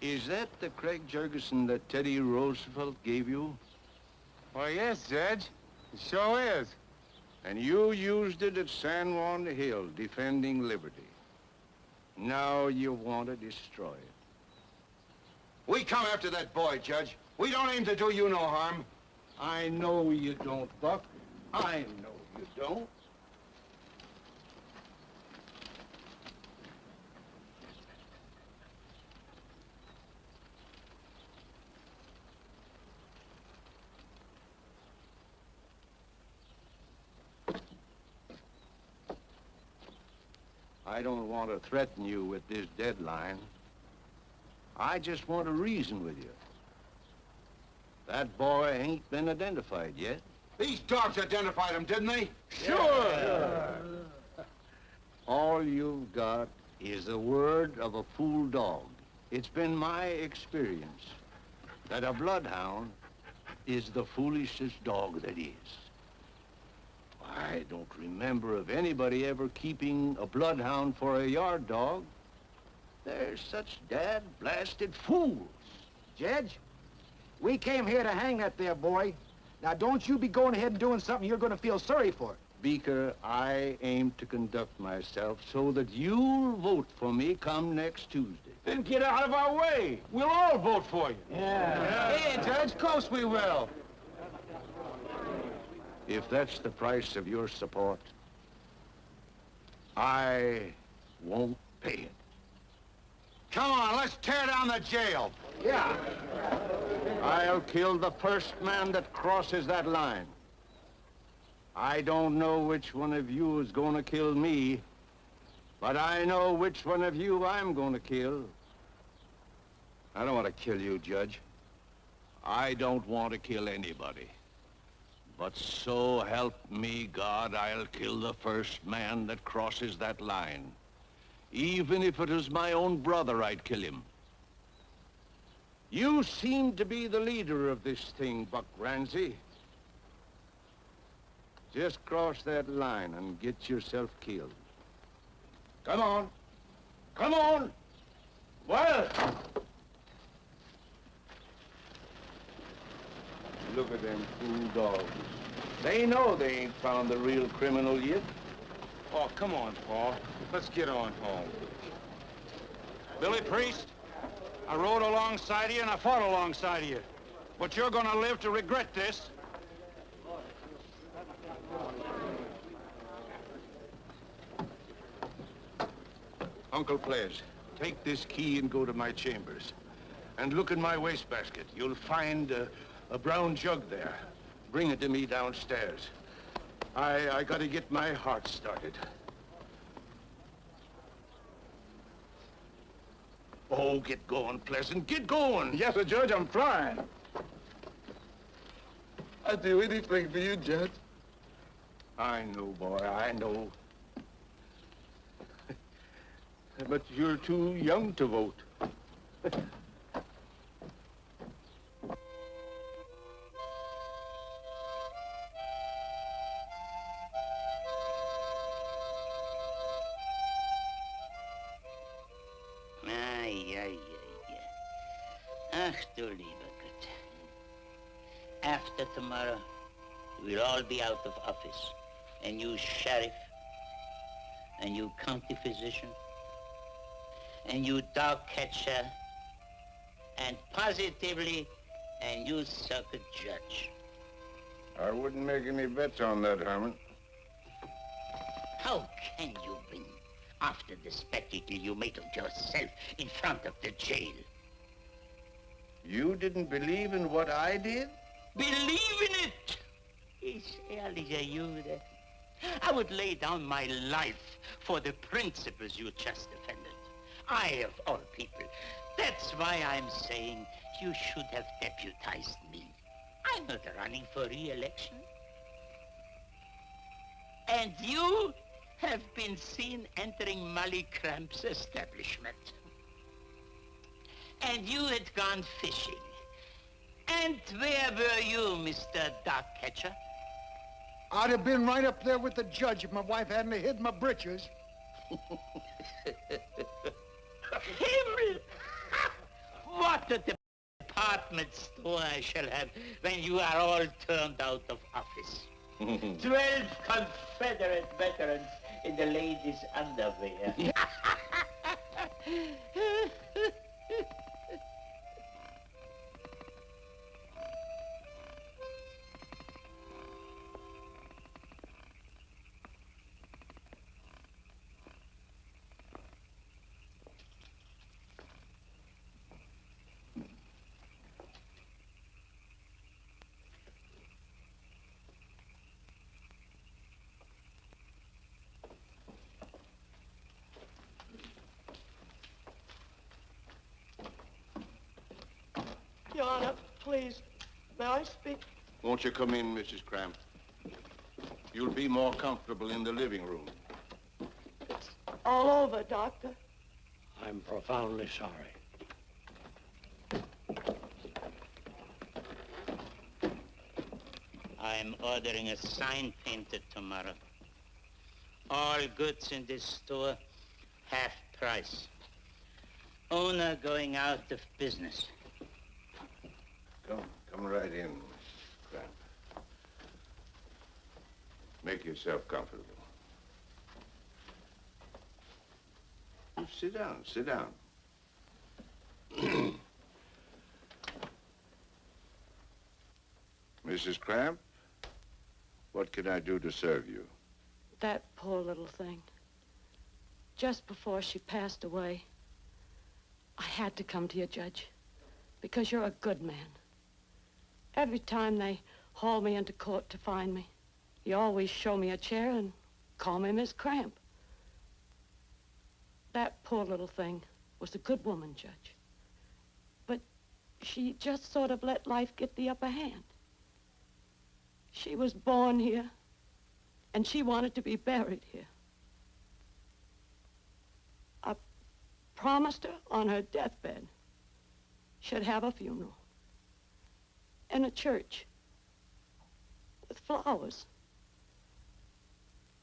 Is that the Craig Jurgensen that Teddy Roosevelt gave you? Why, yes, Judge. It sure is. And you used it at San Juan Hill, defending liberty. Now you want to destroy it. We come after that boy, Judge. We don't aim to do you no harm. I know you don't, Buck. I know you don't. I don't want to threaten you with this deadline. I just want to reason with you. That boy ain't been identified yet. These dogs identified him, didn't they? Sure. All you've got is the word of a fool dog. It's been my experience that a bloodhound is the foolishest dog that is. I don't remember of anybody ever keeping a bloodhound for a yard dog. They're such dad-blasted fools. Judge, we came here to hang that there boy. Now, don't you be going ahead and doing something you're going to feel sorry for. Beaker, I aim to conduct myself so that you'll vote for me come next Tuesday. Then get out of our way. We'll all vote for you. Yeah, Judge, of course we will. If that's the price of your support, I won't pay it. Come on, let's tear down the jail. Yeah. I'll kill the first man that crosses that line. I don't know which one of you is going to kill me, but I know which one of you I'm going to kill. I don't want to kill you, Judge. I don't want to kill anybody. But so help me God, I'll kill the first man that crosses that line. Even if it was my own brother, I'd kill him. You seem to be the leader of this thing, Buck Ramsey. Just cross that line and get yourself killed. Come on. Come on. Well. Look at them fool dogs. They know they ain't found the real criminal yet. Oh, come on, Paul. Let's get on home. Billy Priest, I rode alongside of you and I fought alongside of you. But you're gonna live to regret this. Uncle Ples, take this key and go to my chambers. And look in my wastebasket. You'll find a brown jug there. Bring it to me downstairs. I gotta get my heart started. Oh, get going, Pleasant. Get going. Yes, sir, Judge, I'm trying. I'd do anything for you, Judge. I know, boy, I know. But you're too young to vote. Ach, du lieber Gott. After tomorrow, we'll all be out of office. And you sheriff, and you county physician, and you dog catcher, and positively, and you circuit judge. I wouldn't make any bets on that, Herman. How can you win after the spectacle you made of yourself in front of the jail? You didn't believe in what I did? Believe in it! It's ehrlich, Jude. I would lay down my life for the principles you just defended. I, of all people. That's why I'm saying you should have deputized me. I'm not running for re-election. And you have been seen entering Molly Cramp's establishment. And you had gone fishing. And where were you, Mr. Dog Catcher? I'd have been right up there with the judge if my wife hadn't hid my britches. Himmel! What a department store I shall have when you are all turned out of office. 12 Confederate veterans in the ladies' underwear. Honor, please, may I speak? Won't you come in, Mrs. Cramp? You'll be more comfortable in the living room. All over, Doctor. I'm profoundly sorry. I'm ordering a sign painted tomorrow. All goods in this store, half price. Owner going out of business. Come right in, Mrs. Cramp. Make yourself comfortable. Sit down, sit down. Mrs. Cramp, what can I do to serve you? That poor little thing. Just before she passed away, I had to come to you, Judge, because you're a good man. Every time they haul me into court to find me, you always show me a chair and call me Miss Cramp. That poor little thing was a good woman, Judge. But she just sort of let life get the upper hand. She was born here, and she wanted to be buried here. I promised her on her deathbed she'd have a funeral in a church with flowers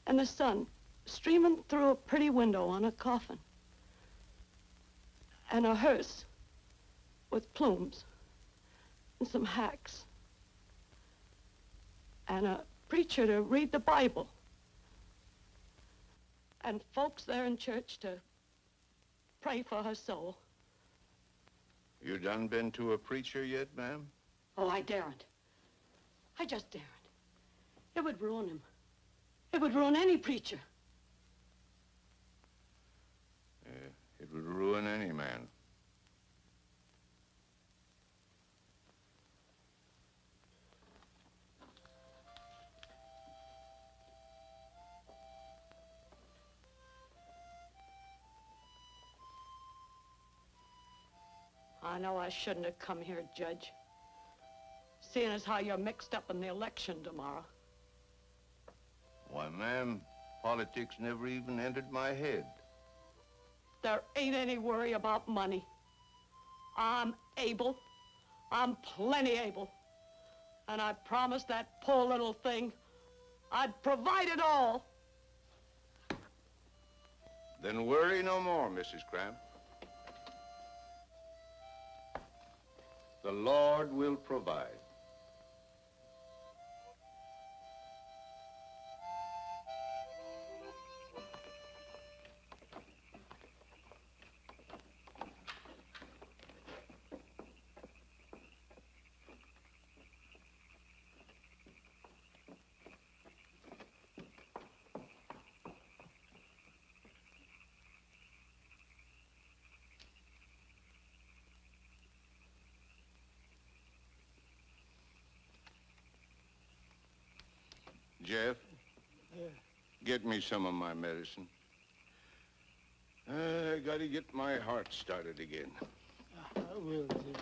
and the sun streaming through a pretty window on a coffin, and a hearse with plumes and some hacks, and a preacher to read the Bible, and folks there in church to pray for her soul. You done been to a preacher yet, ma'am? Oh, I daren't. I just daren't. It would ruin him. It would ruin any preacher. It would ruin any man. I know I shouldn't have come here, Judge, seeing as how you're mixed up in the election tomorrow. Why, ma'am, politics never even entered my head. There ain't any worry about money. I'm able. I'm plenty able. And I promised that poor little thing I'd provide it all. Then worry no more, Mrs. Cramp. The Lord will provide. Jeff, get me some of my medicine. I gotta get my heart started again. I will, Judge.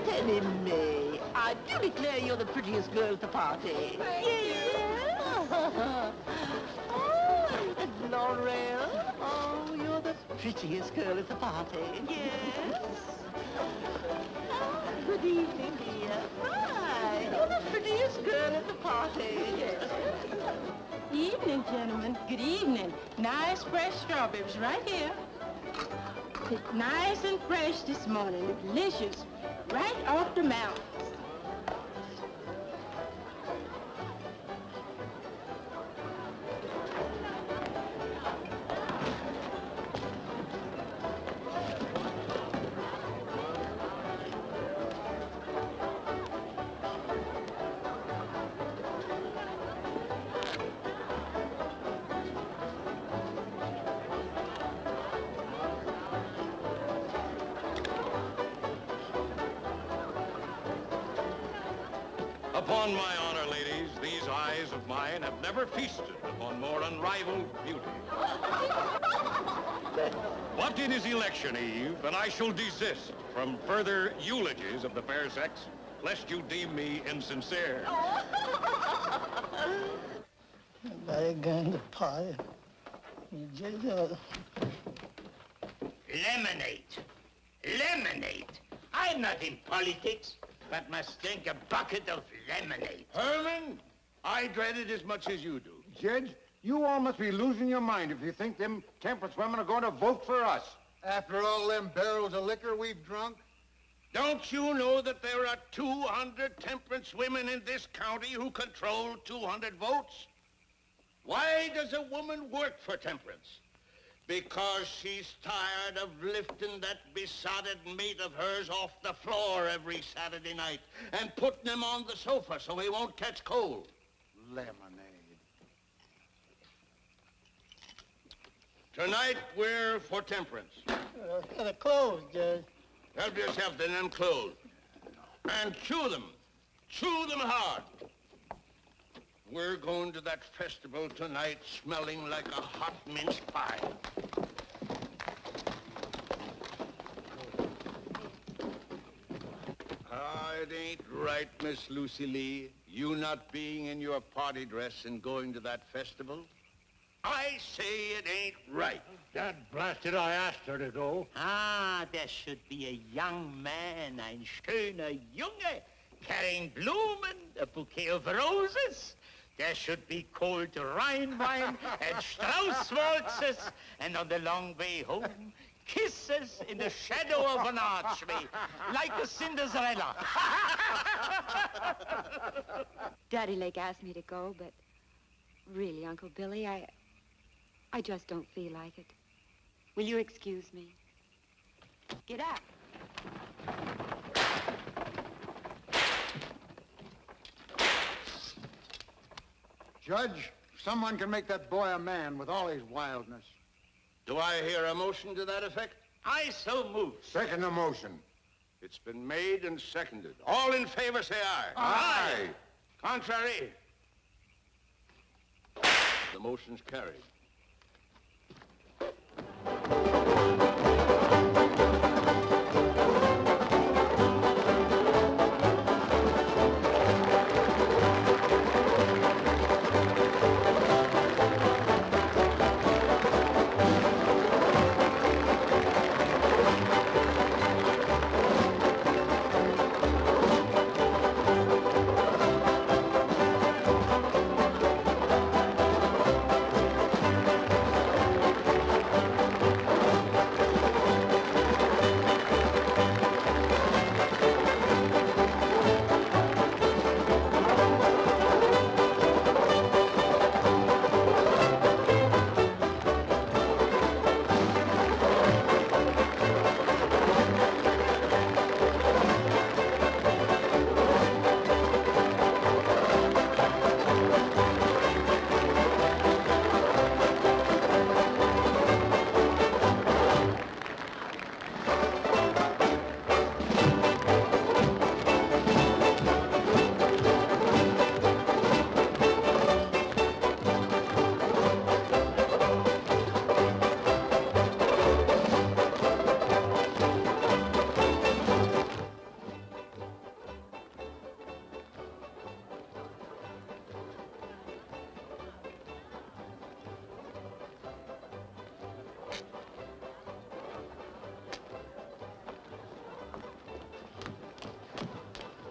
Teddy May, I do declare you're the prettiest girl at the party. Yes. Oh, and Laurel. Oh, you're the prettiest girl at the party. Yes. Oh, good evening, dear. Hi, you're the prettiest girl at the party. Yes. Evening, gentlemen. Good evening. Nice fresh strawberries right here. It's nice and fresh this morning. Delicious. Right off the mountain. Upon my honor, ladies, these eyes of mine have never feasted upon more unrivaled beauty. But it is election eve, and I shall desist from further eulogies of the fair sex, lest you deem me insincere. Everybody going to party. You just, Lemonade. Lemonade. I'm not in politics, but must drink a bucket of lemonade. Herman, I dread it as much as you do. Judge, you all must be losing your mind if you think them temperance women are going to vote for us. After all them barrels of liquor we've drunk? Don't you know that there are 200 temperance women in this county who control 200 votes? Why does a woman work for temperance? Because she's tired of lifting that besotted mate of hers off the floor every Saturday night and putting him on the sofa so he won't catch cold. Lemonade. Tonight, we're for temperance. the clothes, Judge. Help yourself to them clothes. And chew them. Chew them hard. We're going to that festival tonight smelling like a hot mince pie. It ain't right, Miss Lucy Lee, you not being in your party dress and going to that festival. I say it ain't right. Dad blasted, I asked her to go. Ah, there should be a young man, ein schöner Junge, carrying Blumen, a bouquet of roses. There should be cold Rhine wine and Strauss waltzes, and on the long way home, kisses in the shadow of an archway, like a Cinderella. Daddy Lake asked me to go, but really, Uncle Billy, I just don't feel like it. Will you excuse me? Get up. Judge, someone can make that boy a man with all his wildness. Do I hear a motion to that effect? I so move. Second the motion. It's been made and seconded. All in favor say aye. Aye. Contrary? The motion's carried.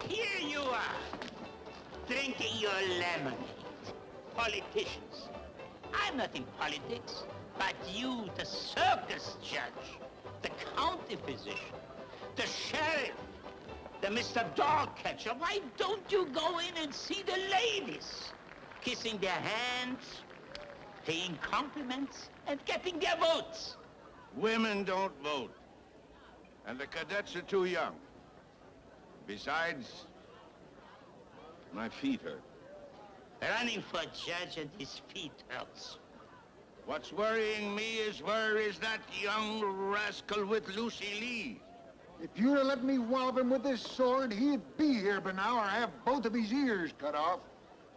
Here you are, drinking your lemonade. Politicians. I'm not in politics, but you, the circus judge, the county physician, the sheriff, the Mr. Dog Catcher. Why don't you go in and see the ladies? Kissing their hands, paying compliments, and getting their votes. Women don't vote. And the cadets are too young. Besides, my feet hurt. Running for judge and his feet hurts. What's worrying me is where is that young rascal with Lucy Lee? If you'd have let me wallop him with this sword, he'd be here by now or have both of his ears cut off.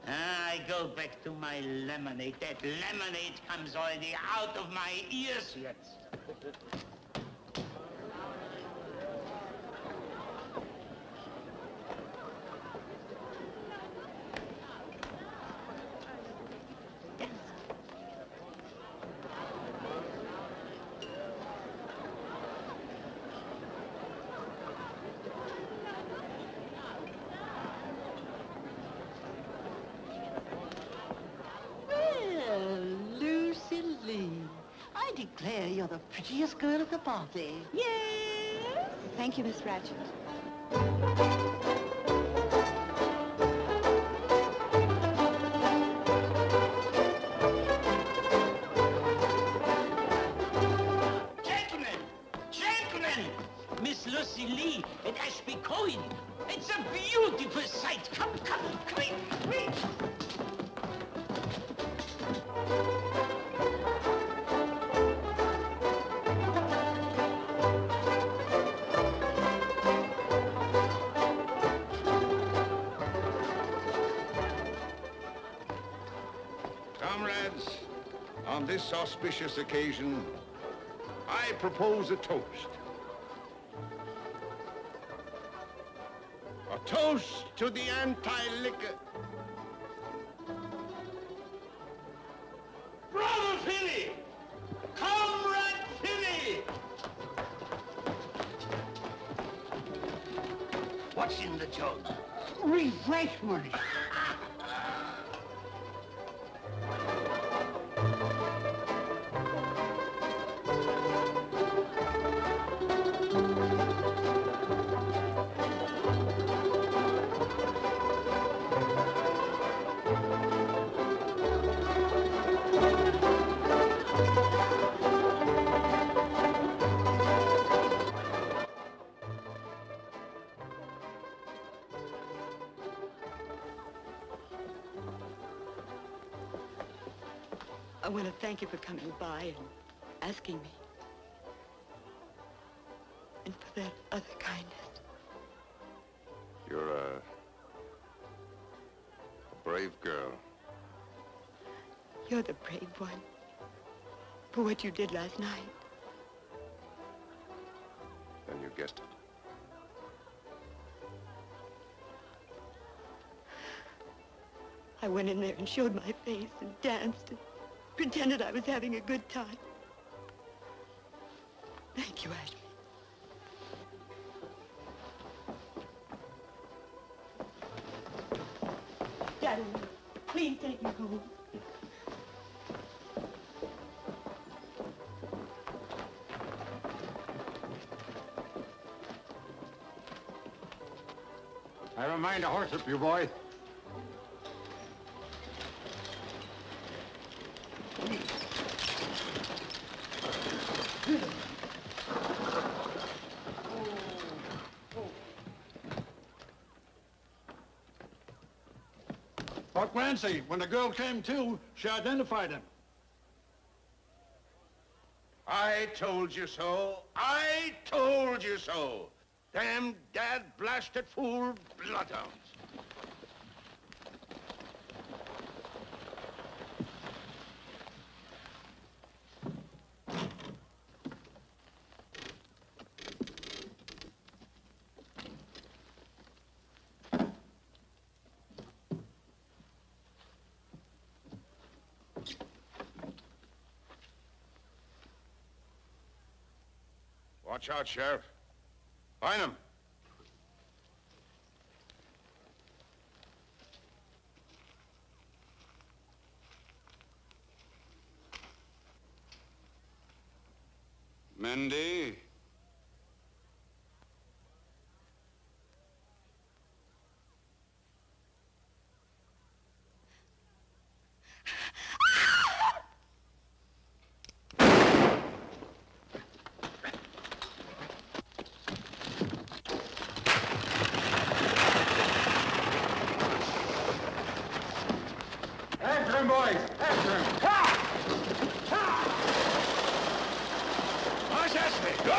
I go back to my lemonade. That lemonade comes already out of my ears yet. I declare you're the prettiest girl at the party. Yes. Thank you, Miss Ratchet. Gentlemen, Miss Lucy Lee and Ashby Cohen. It's a beautiful sight. Come, quick. Comrades, on this auspicious occasion, I propose a toast. A toast to the anti-liquor. Brother Finney! Comrade Finney! What's in the jug? Refreshment. I want to thank you for coming by and asking me. And for that other kindness. You're a brave girl. You're the brave one. For what you did last night. And you guessed it. I went in there and showed my face and danced and pretended I was having a good time. Thank you, Ashby. Daddy, please take me home. I don't mind a horse up you, boy. Buck Rancy, when the girl came to, she identified him. I told you so. I told you so. Damn dad-blasted fool bloodhounds. Watch out, Sheriff. Find him. Mindy? After him, boys! After him! What's that? Go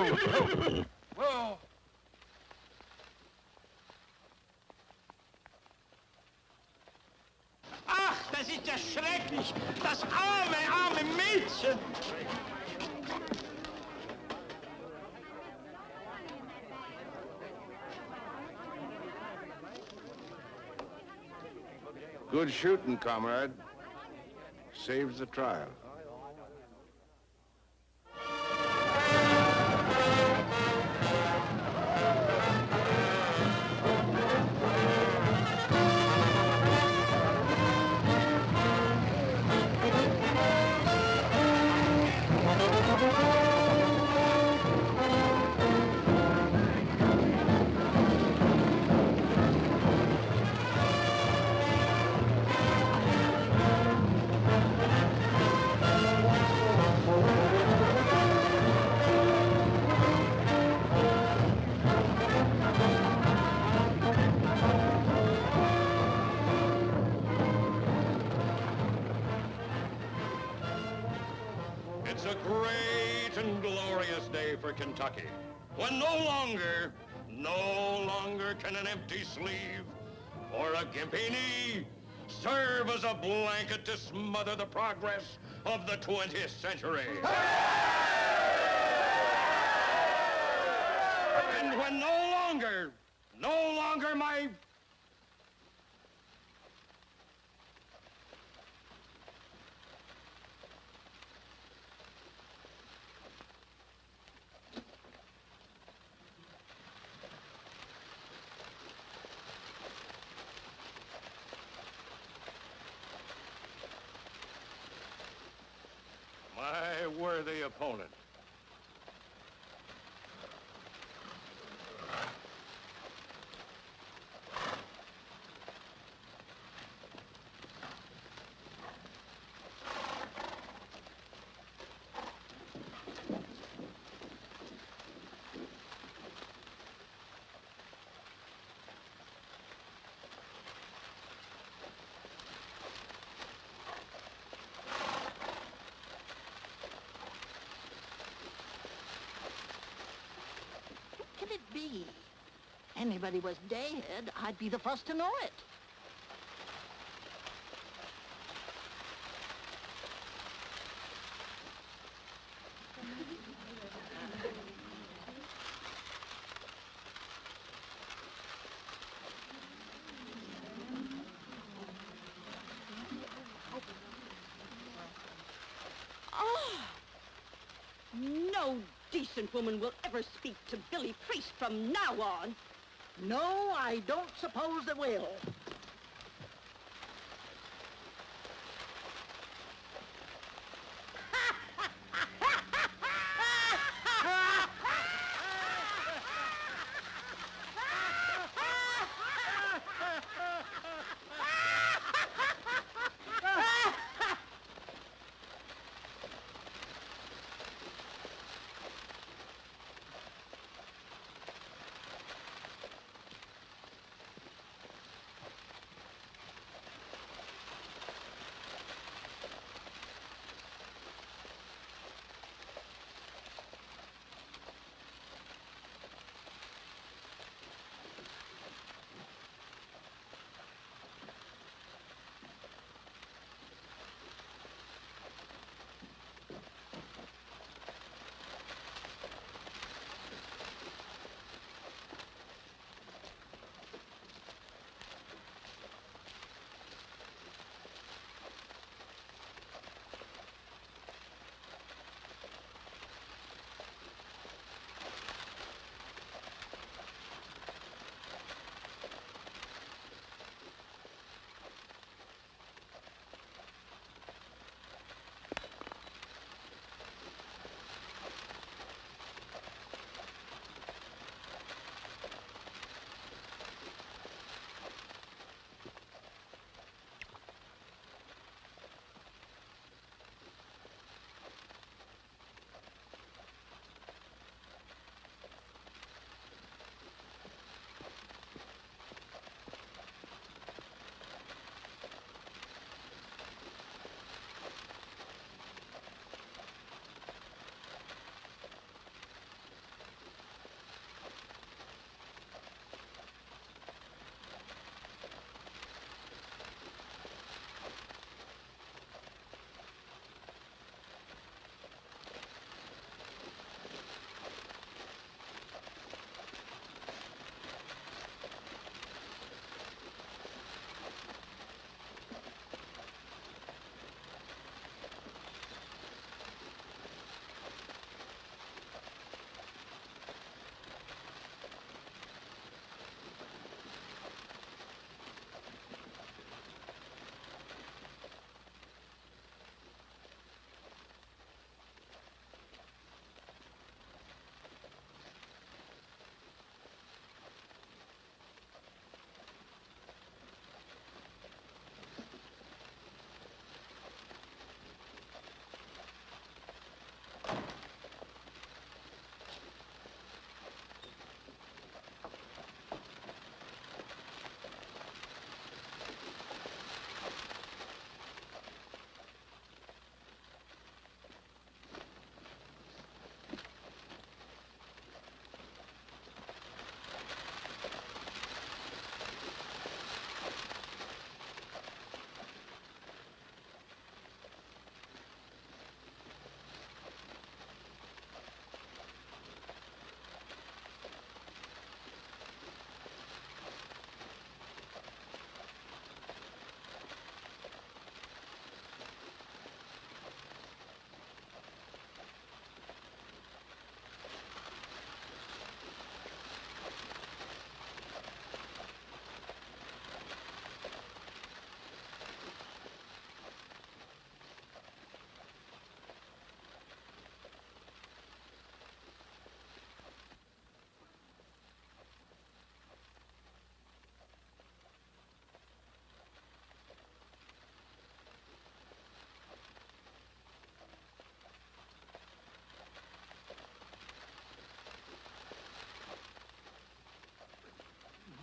Whoa! Ach, das ist ja schrecklich. Das arme Mädchen. Good shooting, comrade. Saves the trial. It's a great and glorious day for Kentucky, when no longer can an empty sleeve or a gimpy knee serve as a blanket to smother the progress of the 20th century. And when no longer my worthy opponent. Can it be? Anybody was dead, I'd be the first to know it. No decent woman will ever speak to Billy Priest from now on. No, I don't suppose they will.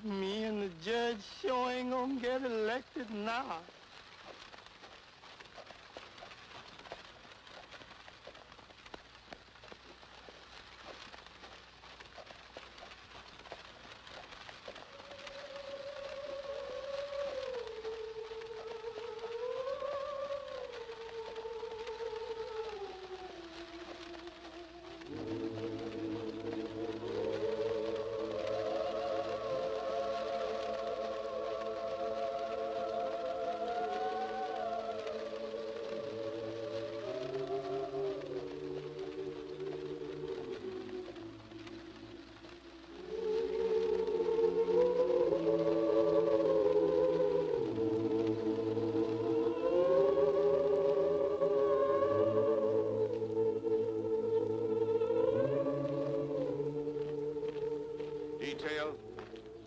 Me and the judge sure ain't gonna get elected now. Detail,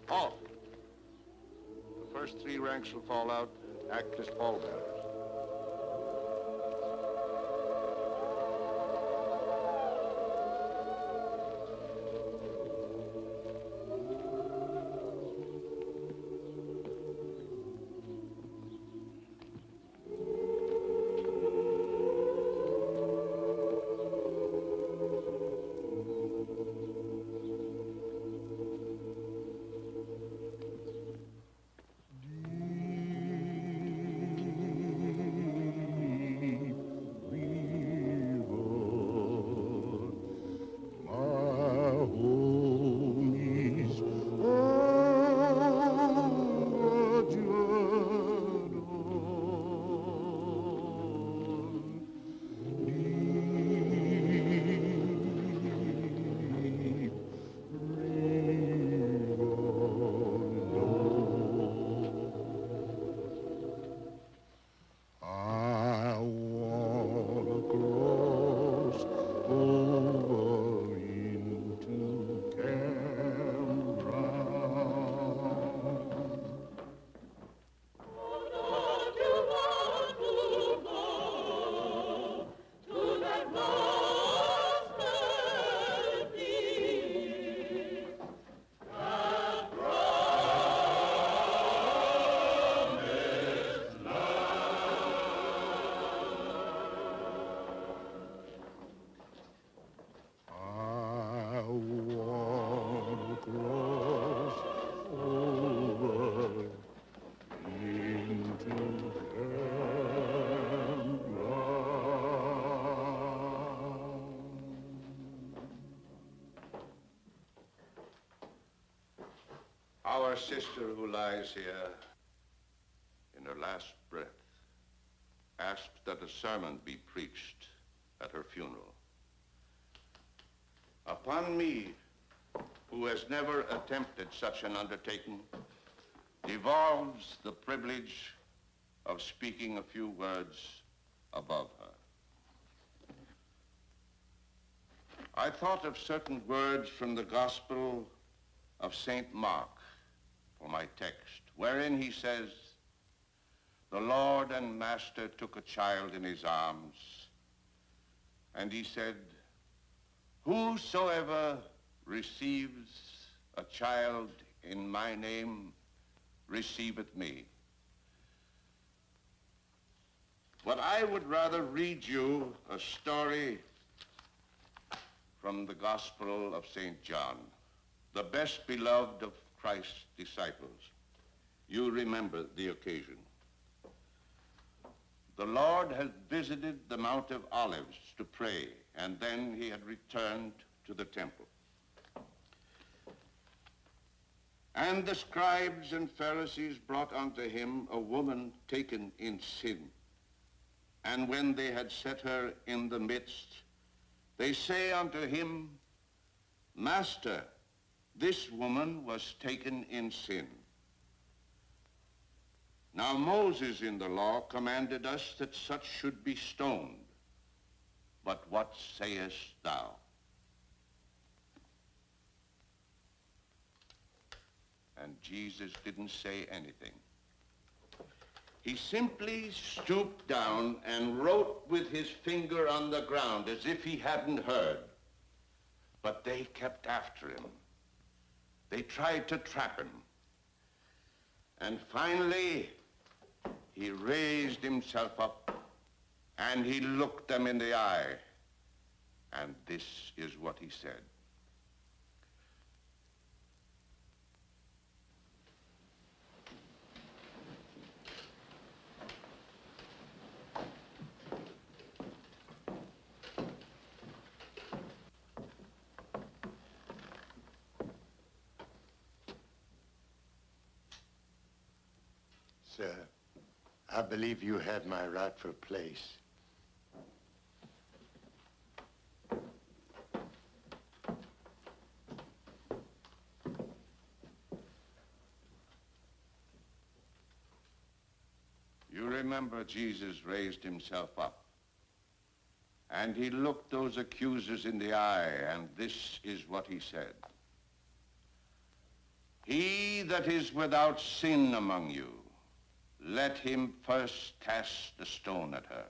halt. The first three ranks will fall out, act as pallbearers. Our sister who lies here in her last breath asked that a sermon be preached at her funeral. Upon me, who has never attempted such an undertaking, devolves the privilege of speaking a few words above her. I thought of certain words from the Gospel of St. Mark for my text, wherein he says, "The Lord and Master took a child in his arms, and he said, 'Whosoever receives a child in my name receiveth me.' But I would rather read you a story from the Gospel of St. John, the best beloved of Christ's disciples. You remember the occasion. The Lord had visited the Mount of Olives to pray, and then he had returned to the temple. And the scribes and Pharisees brought unto him a woman taken in sin. And when they had set her in the midst, they say unto him, 'Master, this woman was taken in sin.' Now Moses in the law commanded us that such should be stoned. But what sayest thou?" And Jesus didn't say anything. He simply stooped down and wrote with his finger on the ground as if he hadn't heard. But they kept after him. They tried to trap him. And finally, he raised himself up and he looked them in the eye. And this is what he said. Sir, I believe you have my rightful place. You remember Jesus raised himself up, and he looked those accusers in the eye, and this is what he said. He that is without sin among you, let him first cast the stone at her.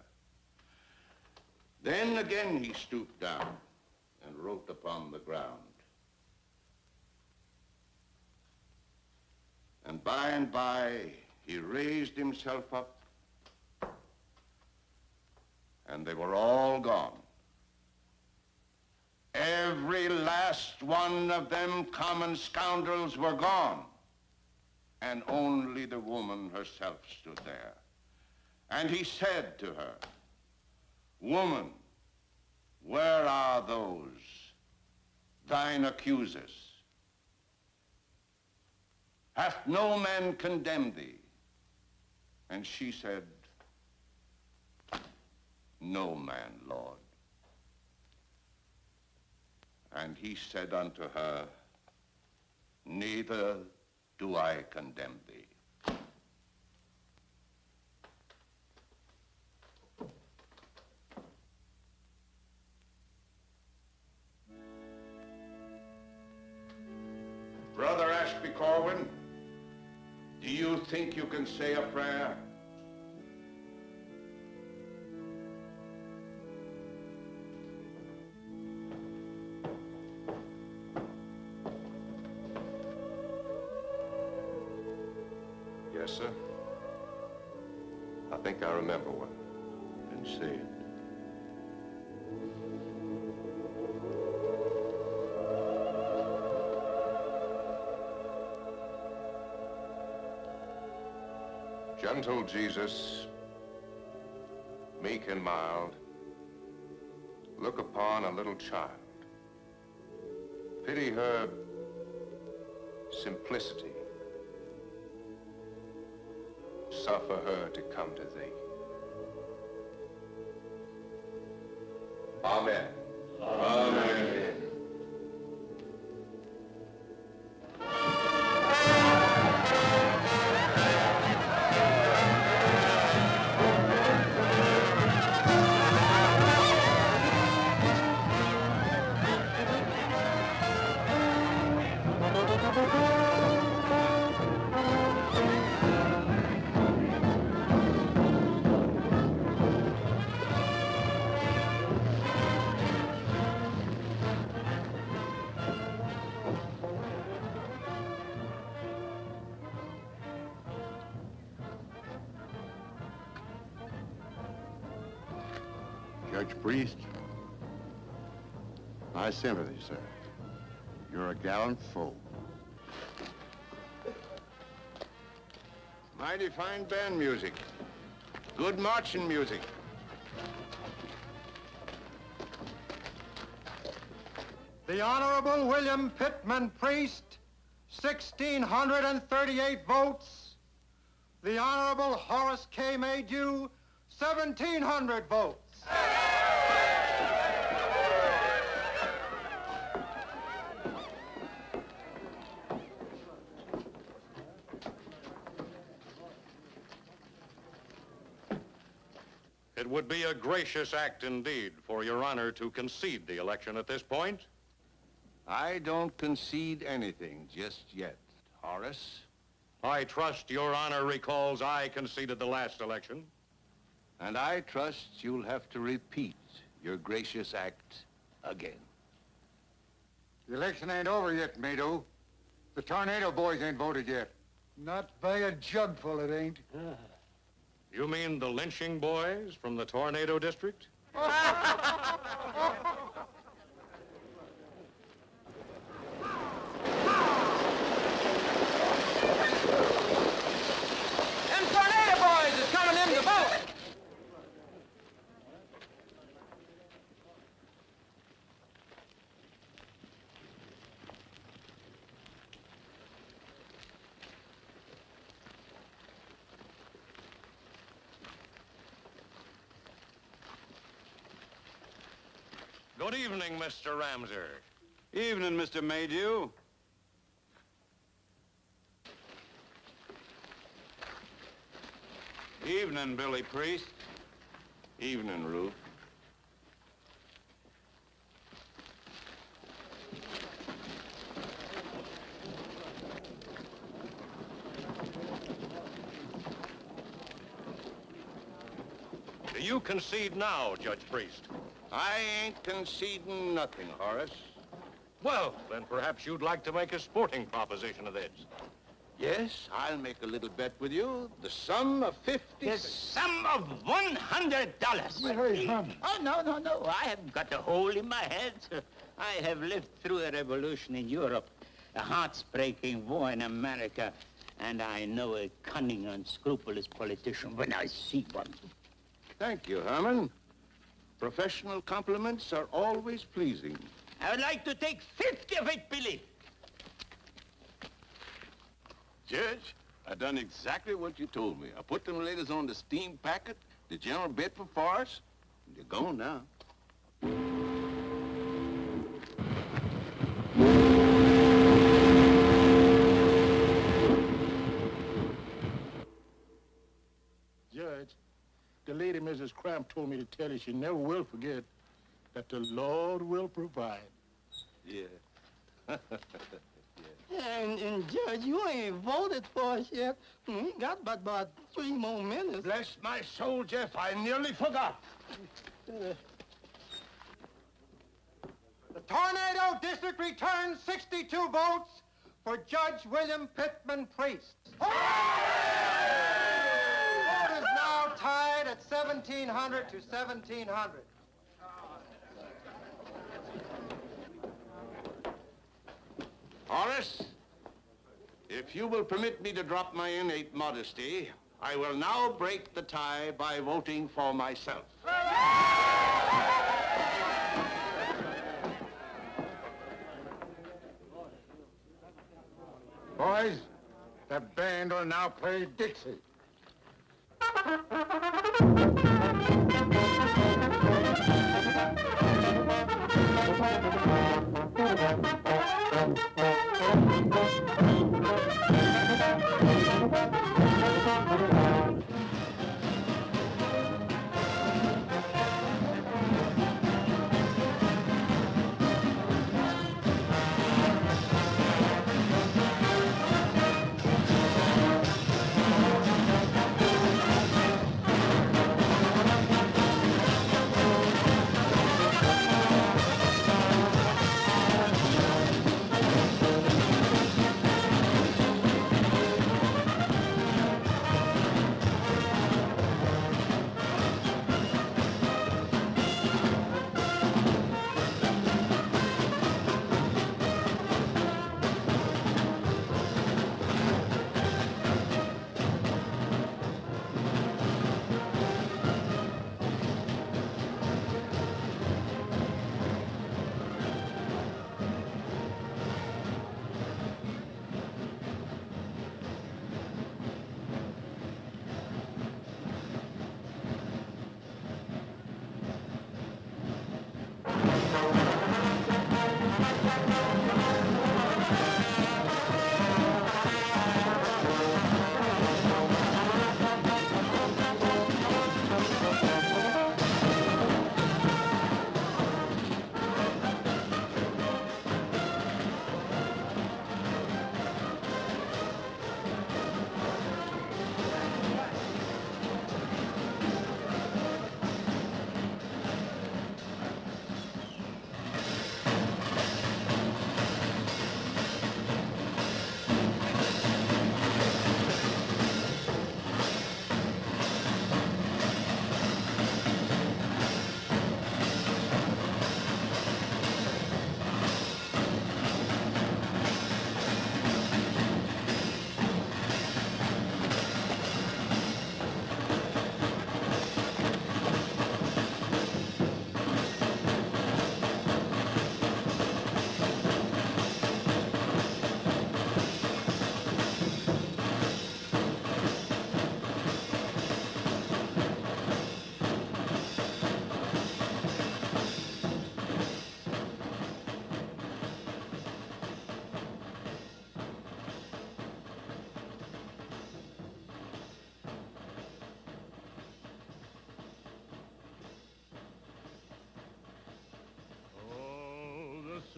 Then again he stooped down and wrote upon the ground. And by, he raised himself up, and they were all gone. Every last one of them common scoundrels were gone. And only the woman herself stood there. And he said to her, Woman, where are those, thine accusers? Hath no man condemned thee? And she said, No man, Lord. And he said unto her, Neither do I condemn thee. Brother Ashby Corwin, do you think you can say a prayer? Yes, sir. I think I remember one. Then say it. Gentle Jesus, meek and mild, look upon a little child. Pity her simplicity. Suffer her to come to thee. Amen. Amen. Judge Priest, my sympathy, sir. You're a gallant foe. Mighty fine band music. Good marching music. The Honorable William Pittman Priest, 1,638 votes. The Honorable Horace K. Maydew, 1,700 votes. It would be a gracious act indeed for Your Honor to concede the election at this point. I don't concede anything just yet, Horace. I trust Your Honor recalls I conceded the last election. And I trust you'll have to repeat your gracious act again. The election ain't over yet, Maydew. The Tornado boys ain't voted yet. Not by a jugful, it ain't. You mean the lynching boys from the Tornado District? Them tornado boys is coming in the boat. Good evening, Mr. Ramser. Evening, Mr. Maydew. Evening, Billy Priest. Evening, Ruth. Do you concede now, Judge Priest? I ain't conceding nothing, Horace. Well, then perhaps you'd like to make a sporting proposition of this. Yes, I'll make a little bet with you. The sum of 50... The sum of $100. Hey, Herman. Oh, no. I haven't got a hole in my head. I have lived through a revolution in Europe, a heart-breaking war in America, and I know a cunning, unscrupulous politician when I see one. Thank you, Herman. Professional compliments are always pleasing. I would like to take 50 of it, Billy. Judge, I done exactly what you told me. I put them ladies on the steam packet, the General Bedford for us, and they're gone now. Judge, the lady, Mrs. Cramp, told me to tell you she never will forget that the Lord will provide. Yeah. And Judge, you ain't voted for us yet. We got about 3 more minutes. Bless my soul, Jeff, I nearly forgot. The Tornado District returns 62 votes for Judge William Pittman Priest. Vote is now tied at 1,700 to 1,700. Horace, if you will permit me to drop my innate modesty, I will now break the tie by voting for myself. Boys, the band will now play Dixie.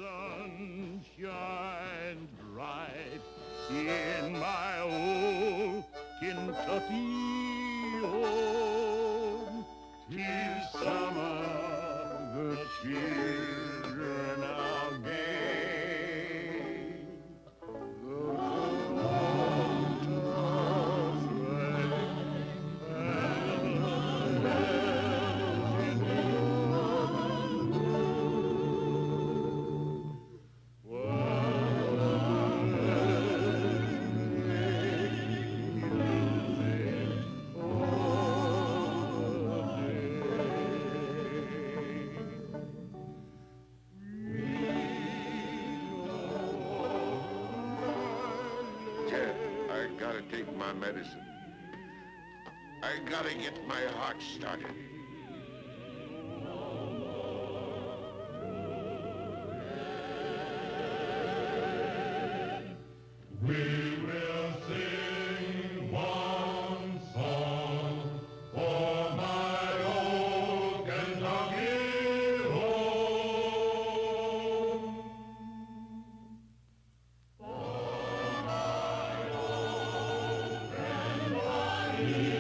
sun shines bright in my old Kentucky home. 'Tis summer, the children are gay. The water's running and the bells in the Ted, I gotta take my medicine. I gotta get my heart started. We will sing one song for my old Kentucky home. For my old Kentucky